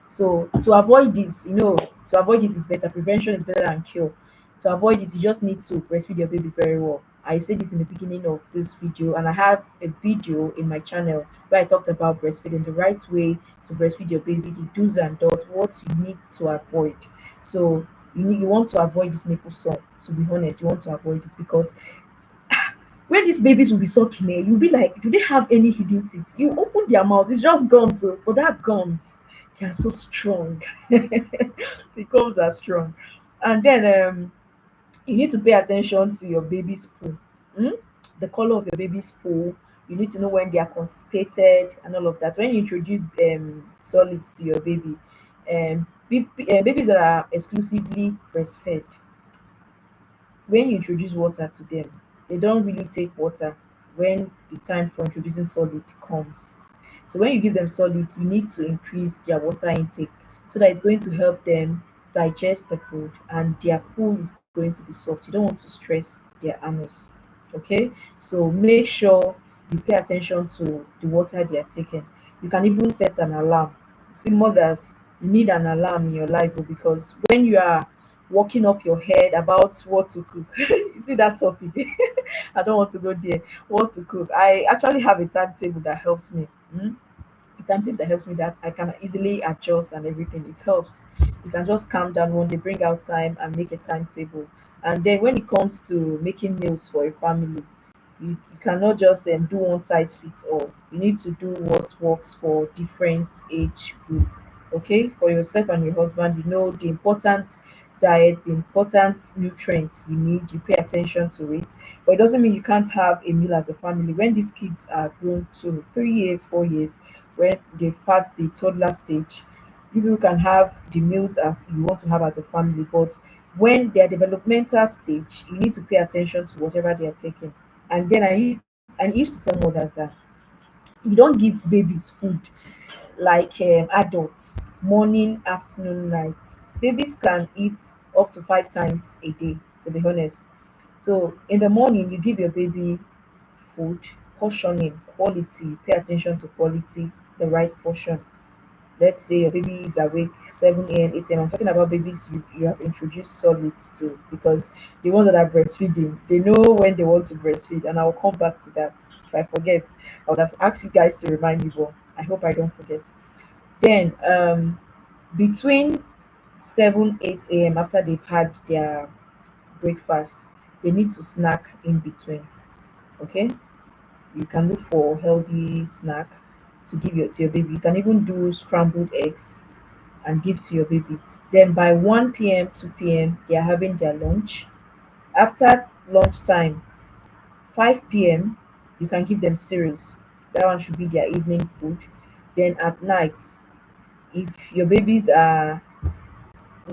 S1: So to avoid this, to avoid it is better. Prevention is better than cure. To avoid it, you just need to breastfeed your baby very well. I said it in the beginning of this video, and I have a video in my channel where I talked about breastfeeding, the right way to breastfeed your baby, the do's and don'ts, what you need to avoid. So you want to avoid this nipple sore. To be honest, you want to avoid it because when these babies will be sucking, you'll be like, do they have any hidden teeth? You open their mouth, it's just gums. But that gums, they are so strong. The gums are strong. And then you need to pay attention to your baby's poo. Hmm? The color of your baby's poo. You need to know when they are constipated and all of that. When you introduce solids to your baby, babies that are exclusively breastfed, when you introduce water to them, they don't really take water when the time for introducing solid comes. So when you give them solid, you need to increase their water intake so that it's going to help them digest the food and their poo is going to be soft. You don't want to stress their anus. Okay? So make sure you pay attention to the water they are taking. You can even set an alarm. See, mothers, you need an alarm in your life because when you are walking up your head about what to cook, you see that topic. I don't want to go there. What to cook? I actually have a timetable that helps me. A timetable that helps me that I can easily adjust and everything. It helps. You can just calm down one day, bring out time, and make a timetable. And then when it comes to making meals for a family, you cannot just do one size fits all. You need to do what works for different age group. Okay, for yourself and your husband, you know the important diets, the important nutrients you need. You pay attention to it, but it doesn't mean you can't have a meal as a family. When these kids are grown to 3 years, 4 years, when they've passed the toddler stage, you people can have the meals as you want to have as a family. But when they're developmental stage, you need to pay attention to whatever they are taking. And then I used to tell mothers that you don't give babies food like adults, morning, afternoon, night. Babies can eat up to 5 times a day, to be honest. So in the morning, you give your baby food, portioning, quality, pay attention to quality, the right portion. Let's say your baby is awake 7 a.m., 8 a.m. I'm talking about babies you have introduced solids to because the ones that are breastfeeding, they know when they want to breastfeed. And I'll come back to that. If I forget, I would have asked you guys to remind me, but I hope I don't forget. Then, between 7, 8 a.m., after they've had their breakfast, they need to snack in between. Okay? You can look for healthy snack to give to your baby. You can even do scrambled eggs and give to your baby. Then by 1 p.m., 2 p.m., they are having their lunch. After lunchtime, 5 p.m., you can give them cereals. That one should be their evening food. Then at night, if your babies are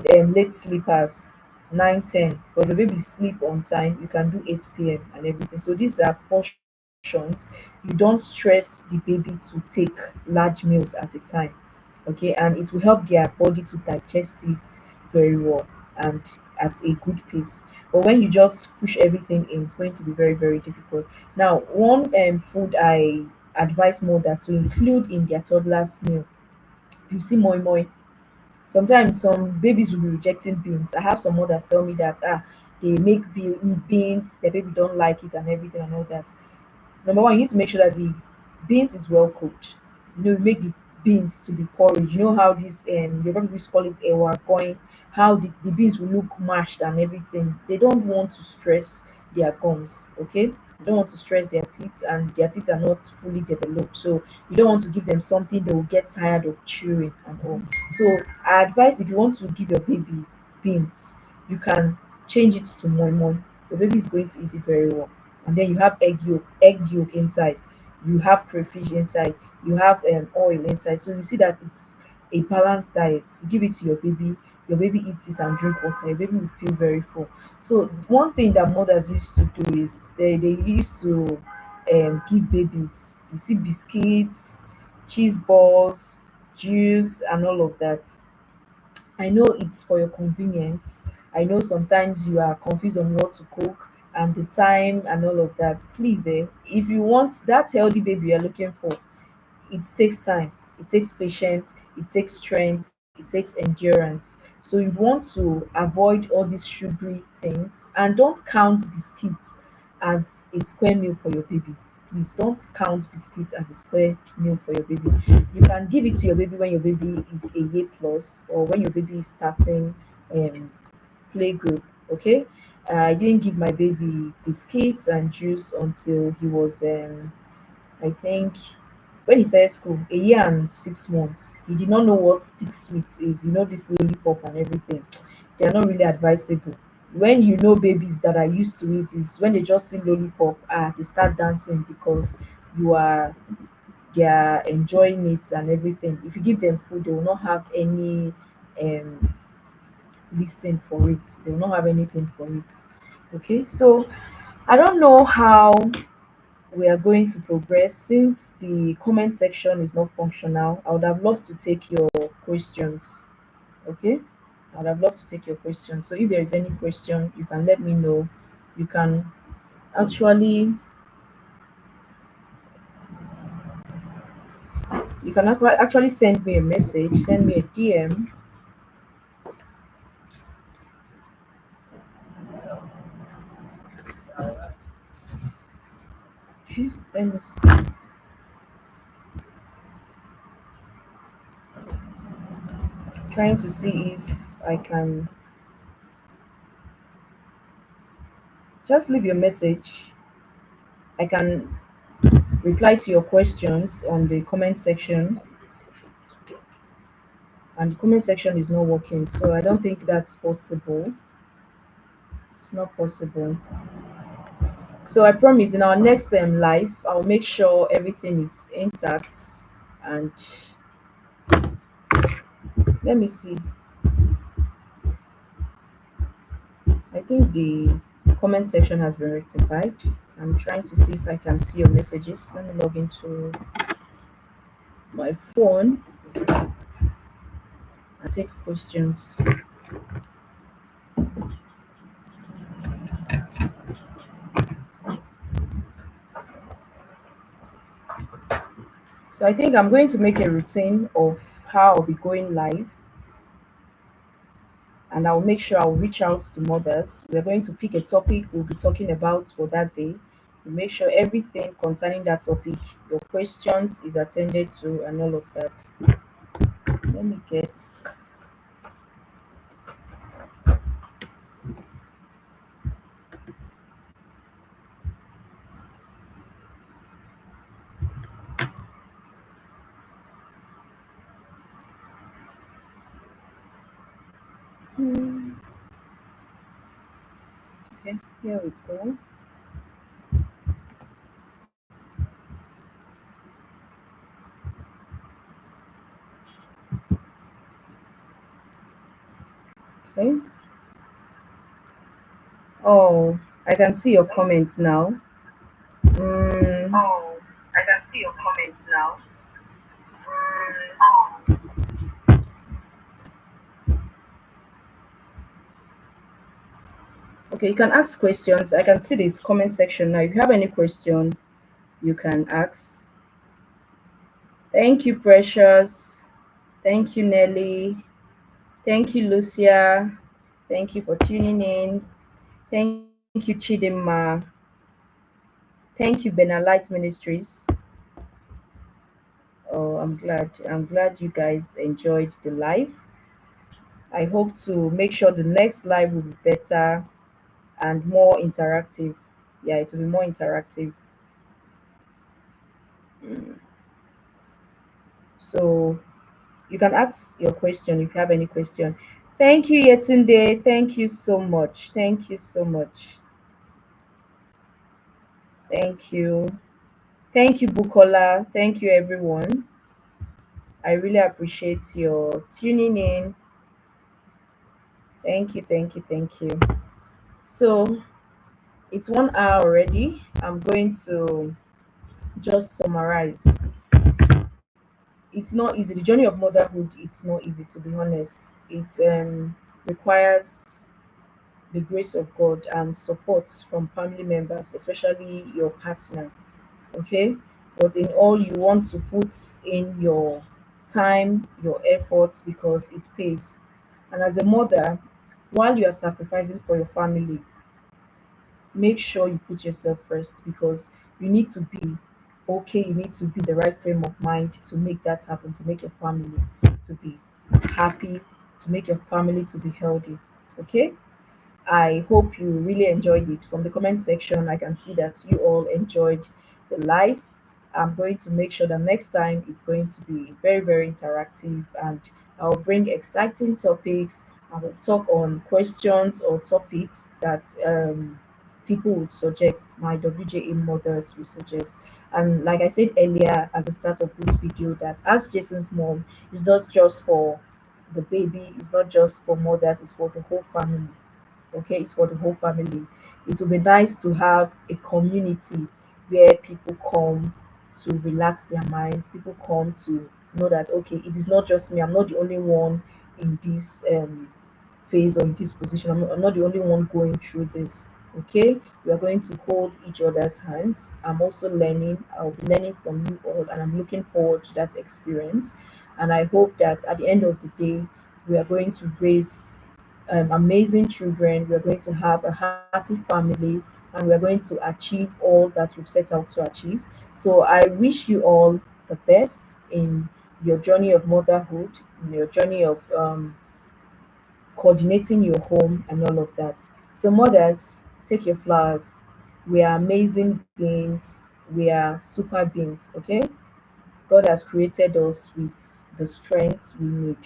S1: late sleepers, 9, 10, but the baby sleep on time, you can do 8 p.m. and everything. So these are portions. You don't stress the baby to take large meals at a time. Okay, and it will help their body to digest it very well and at a good pace. But when you just push everything in, it's going to be very, very difficult. Now, one food I advise mother to include in their toddler's meal, you see moi moi. Sometimes some babies will be rejecting beans. I have some mothers tell me that they make beans, their baby don't like it and everything and all that. Number one, you need to make sure that the Beans is well cooked. You make the beans to be porridge. You know how this your people used to call it ewa going, how the beans will look mashed and everything. They don't want to stress their gums, okay? They don't want to stress their teeth, and their teeth are not fully developed. So you don't want to give them something they will get tired of chewing and all. So I advise, if you want to give your baby beans, you can change it to moi moi. Your baby is going to eat it very well. And then you have egg yolk inside, you have crayfish inside, you have oil inside. So you see that it's a balanced diet. You give it to your baby eats it and drink water, your baby will feel very full. So one thing that mothers used to do is they used to give babies, you see, biscuits, cheese balls, juice, and all of that. I know it's for your convenience. I know sometimes you are confused on what to cook and the time and all of that. Please, if you want that healthy baby you're looking for, it takes time, it takes patience, it takes strength, it takes endurance. So you want to avoid all these sugary things, and don't count biscuits as a square meal for your baby. Please don't count biscuits as a square meal for your baby. You can give it to your baby when your baby is a year plus, or when your baby is starting um, play group. Okay, I didn't give my baby biscuits and juice until he was I think when he started school, a year and 6 months. He did not know what stick sweet is, this lollipop and everything. They are not really advisable. When you know babies that are used to it, is when they just see lollipop, they start dancing because you are they are enjoying it and everything. If you give them food, they will not have any um listing for it. They will not have anything for it. Okay, so I don't know how we are going to progress since the comment section is not functional. I would have loved to take your questions. Okay, I would have loved to take your questions. So if there is any question, you can let me know. You can actually actually send me a message, send me a DM. Okay, let me see. Trying to see if I can just leave your message. I can reply to your questions on the comment section, and the comment section is not working, so I don't think that's possible. It's not possible. So I promise in our next live, I'll make sure everything is intact. And let me see. I think the comment section has been rectified. I'm trying to see if I can see your messages. Let me log into my phone and take questions. So I think I'm going to make a routine of how I'll be going live, and I'll make sure I'll reach out to mothers. We're going to pick a topic we'll be talking about for that day. We make sure everything concerning that topic, your questions is attended to, and all of that. Let me get. Hmm, okay, here we go. Okay. Oh, I can see your comments now. Oh, I can see your comments now. Okay, you can ask questions. I can see this comment section now. If you have any question, you can ask. Thank you, Precious. Thank you, Nelly. Thank you, Lucia. Thank you for tuning in. Thank you, Chidima. Thank you, Benalight Ministries. Oh, I'm glad. I'm glad you guys enjoyed the live. I hope to make sure the next live will be better and more interactive. Yeah, it will be more interactive. Mm. So you can ask your question if you have any question. Thank you, Yetunde. Thank you so much. Thank you so much. Thank you. Thank you, Bukola. Thank you, everyone. I really appreciate your tuning in. Thank you, thank you, thank you. So it's 1 hour already. I'm going to just summarize. It's not easy. The journey of motherhood, it's not easy, to be honest. It requires the grace of God and support from family members, especially your partner. Okay, but in all, you want to put in your time, your efforts, because it pays. And as a mother, while you are sacrificing for your family, make sure you put yourself first, because you need to be okay, you need to be the right frame of mind to make that happen, to make your family to be happy, to make your family to be healthy. Okay, I hope you really enjoyed it. From the comment section, I can see that you all enjoyed the live. I'm going to make sure that next time it's going to be very, very interactive, and I'll bring exciting topics. I will talk on questions or topics that people would suggest, my WJA mothers would suggest. And like I said earlier at the start of this video, that Ask Jason's Mom is not just for the baby, it's not just for mothers, it's for the whole family. Okay, it's for the whole family. It will be nice to have a community where people come to relax their minds, people come to know that okay, it is not just me, I'm not the only one in this phase or in this position. I'm not the only one going through this. Okay, we are going to hold each other's hands. I'm also learning, I'll be learning from you all, and I'm looking forward to that experience. And I hope that at the end of the day, we are going to raise amazing children. We're going to have a happy family, and we're going to achieve all that we've set out to achieve. So I wish you all the best in your journey of motherhood, in your journey of coordinating your home and all of that. So, mothers, take your flowers. We are amazing beings. We are super beings, okay? God has created us with the strength we need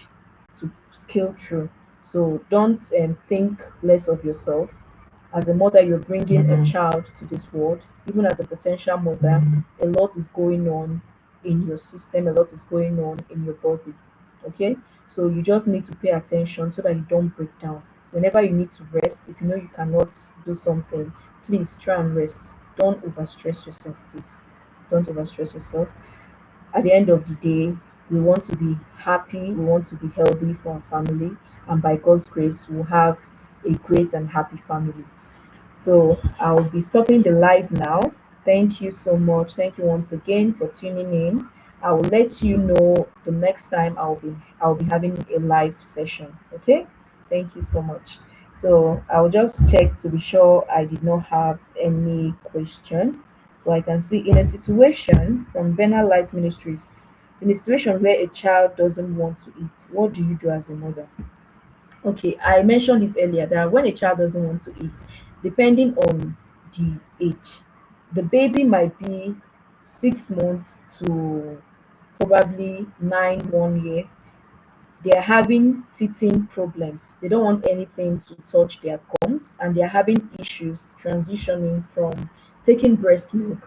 S1: to scale through. So don't think less of yourself. As a mother, you're bringing a child to this world. Even as a potential mother, a lot is going on in your system, a lot is going on in your body. Okay? So you just need to pay attention so that you don't break down. Whenever you need to rest, if you know you cannot do something, please try and rest. Don't overstress yourself, please. Don't overstress yourself. At the end of the day, we want to be happy, we want to be healthy for our family, and by God's grace, we'll have a great and happy family. So I'll be stopping the live now. Thank you so much. Thank you once again for tuning in. I will let you know the next time I'll be having a live session. Okay? Thank you so much. So I'll just check to be sure I did not have any question. So I can see in a situation from Banner Light Ministries, in a situation where a child doesn't want to eat, what do you do as a mother? Okay, I mentioned it earlier that when a child doesn't want to eat, depending on the age, the baby might be 6 months to probably 1 year. They are having teething problems. They don't want anything to touch their gums, and they are having issues transitioning from taking breast milk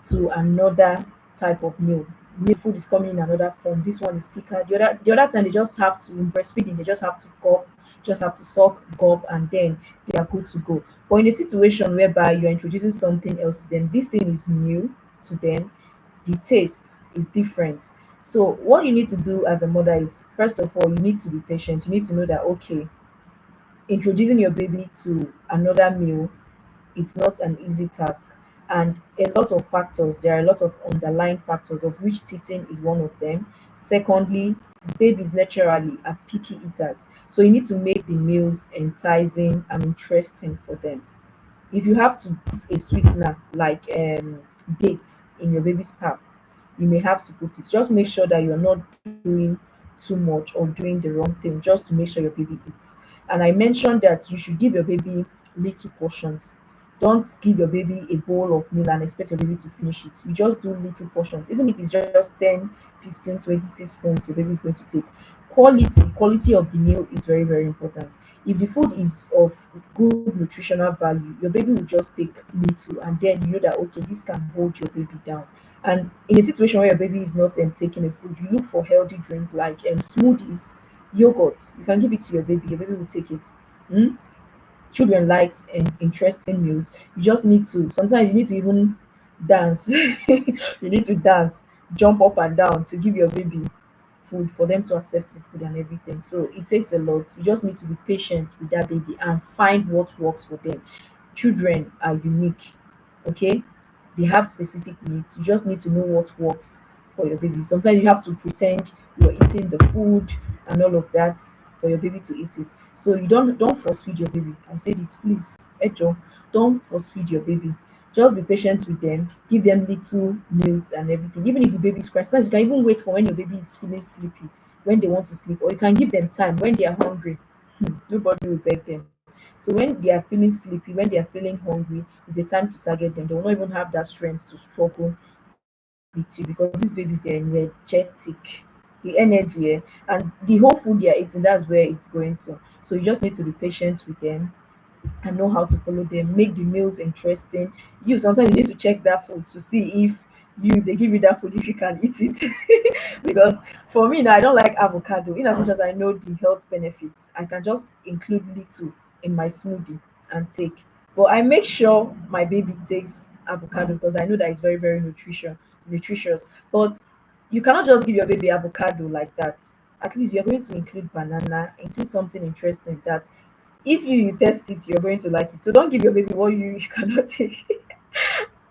S1: to another type of milk. Milk food is coming in another form. This one is thicker. The other time they just have to breastfeeding. They just have to gulp, just have to suck, gulp, and then they are good to go. But in a situation whereby you're introducing something else to them, this thing is new to them, the taste is different. So what you need to do as a mother is, first of all, you need to be patient. You need to know that okay, introducing your baby to another meal, it's not an easy task. And a lot of factors, there are a lot of underlying factors, of which teething is one of them. Secondly, babies naturally are picky eaters. So you need to make the meals enticing and interesting for them. If you have to put a sweetener like dates in your baby's pap, you may have to put it. Just make sure that you're not doing too much or doing the wrong thing just to make sure your baby eats. And I mentioned that you should give your baby little portions. Don't give your baby a bowl of meal and expect your baby to finish it. You just do little portions. Even if it's just 10, 15, 20 spoons your baby is going to take. Quality of the meal is very, very important. If the food is of good nutritional value, your baby will just take little, and then you know that okay, this can hold your baby down. And in a situation where your baby is not taking a food, you look for healthy drink like smoothies, yogurt. You can give it to your baby will take it. Hmm? Children likes interesting meals. You just need to, sometimes you need to even dance. You need to dance, jump up and down to give your baby food for them to accept the food and everything. So it takes a lot. You just need to be patient with that baby and find what works for them. Children are unique, okay? They have specific needs. You just need to know what works for your baby. Sometimes you have to pretend you're eating the food and all of that for your baby to eat it. So you don't force feed your baby. I said it, please. Ejo, don't force feed your baby. Just be patient with them, give them little meals and everything. Even if the baby is crying, sometimes you can even wait for when your baby is feeling sleepy, when they want to sleep, or you can give them time when they are hungry. Nobody will beg them. So when they are feeling sleepy, when they are feeling hungry, it's a time to target them. They will not even have that strength to struggle with you because these babies, they're energetic. The energy, and the whole food they are eating, that's where it's going to. So you just need to be patient with them and know how to follow them, make the meals interesting. You sometimes you need to check that food to see if they give you that food if you can eat it. Because for me now, I don't like avocado. In as much as I know the health benefits, I can just include little in my smoothie and take. But I make sure my baby takes avocado because I know that it's very, very nutritious. But you cannot just give your baby avocado like that. At least you're going to include banana, include something interesting that if you test it, you're going to like it. So don't give your baby what you cannot take.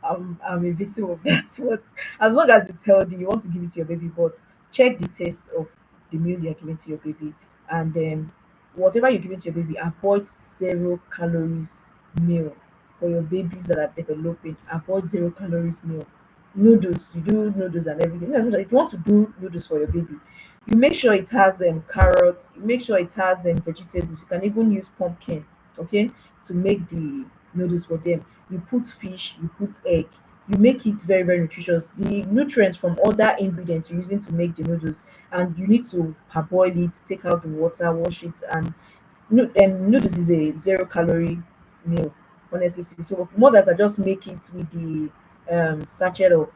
S1: I'm a victim of that. But as long as it's healthy, you want to give it to your baby, but check the taste of the meal you're giving to your baby. And whatever you're giving to your baby, avoid 0 calories meal for your babies that are developing. Avoid 0 calories meal. Noodles, you do noodles and everything. If you want to do noodles for your baby, you make sure it has carrots, you make sure it has vegetables. You can even use pumpkin, okay, to make the noodles for them. You put fish, you put egg, you make it very, very nutritious. The nutrients from other ingredients you're using to make the noodles, and you need to parboil it, take out the water, wash it, and noodles is a 0 calorie meal, honestly speaking. So mothers are just make it with the sachet of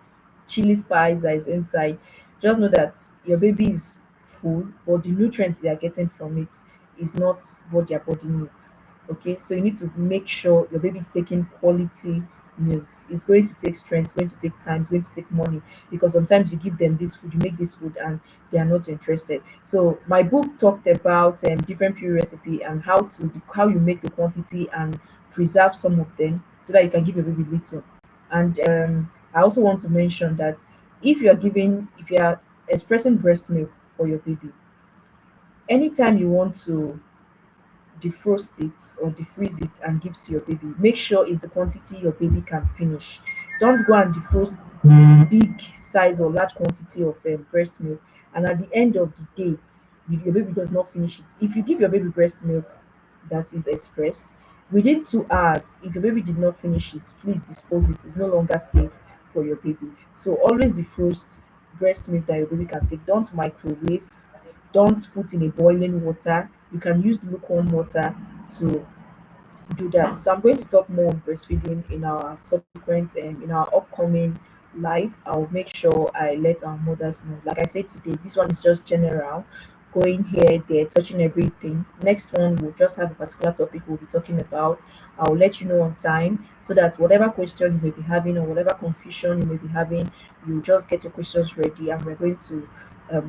S1: chili spice that is inside. Just know that your baby is full, but the nutrients they are getting from it is not what their body needs. Okay, so you need to make sure your baby is taking quality meals. It's going to take strength, it's going to take time, it's going to take money, because sometimes you give them this food, you make this food, and they are not interested. So my book talked about different pure recipe and how you make the quantity and preserve some of them so that you can give your baby little. And I also want to mention that if you are expressing breast milk for your baby, anytime you want to defrost it or defreeze it and give to your baby, make sure it's the quantity your baby can finish. Don't go and defrost big size or large quantity of breast milk, and at the end of the day, your baby does not finish it. If you give your baby breast milk that is expressed within 2 hours, if your baby did not finish it, please dispose it. It's no longer safe for your baby. So always defrost breast milk that your baby can take. Don't microwave, don't put in a boiling water. You can use lukewarm water to do that. So I'm going to talk more on breastfeeding in our subsequent in our upcoming live. I'll make sure I let our mothers know. Like I said today, this one is just general, going here, there, touching everything. Next one we'll just have a particular topic we'll be talking about. I'll let you know on time so that whatever question you may be having or whatever confusion you may be having, you just get your questions ready and we're going to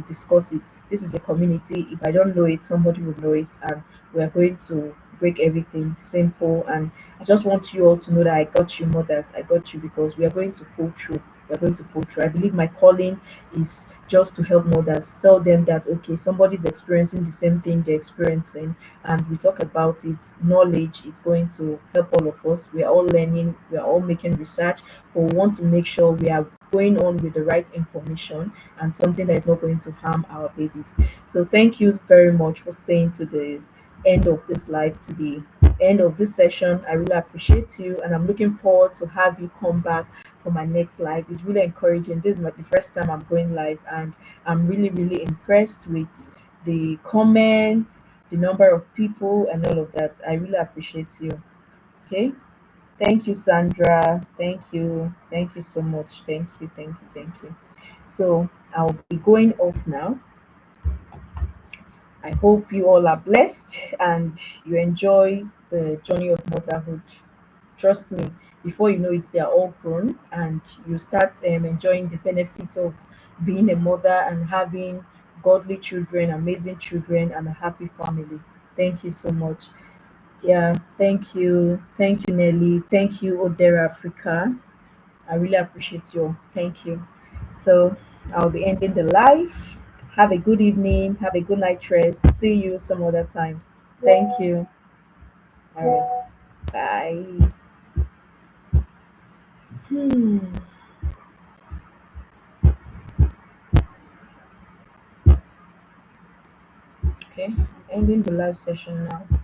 S1: discuss it. This is a community. If I don't know it, somebody will know it, and we're going to break everything simple. And I just want you all to know that I got you, mothers. I got you because we are going to pull through. We're going to pull through. I believe my calling is just to help mothers, tell them that okay, somebody's experiencing the same thing they're experiencing, and we talk about it. Knowledge is going to help all of us. We are all learning, we are all making research, but we want to make sure we are going on with the right information and something that is not going to harm our babies. So thank you very much for staying to the end of this live, to the end of this session. I really appreciate you, and I'm looking forward to have you come back for my next live. It's really encouraging. This is the first time I'm going live, and I'm really, really impressed with the comments, the number of people, and all of that. I really appreciate you. Okay. Thank you, Sandra. Thank you. Thank you so much. Thank you. Thank you. Thank you. So I'll be going off now. I hope you all are blessed and you enjoy the journey of motherhood. Trust me, before you know it, they are all grown, and you start enjoying the benefits of being a mother and having godly children, amazing children, and a happy family. Thank you so much. Yeah, thank you. Thank you, Nelly. Thank you, Odera Africa. I really appreciate you. Thank you. So I'll be ending the live. Have a good evening. Have a good night rest. See you some other time. Thank you. All right. Bye. Hmm. Okay. Ending the live session now.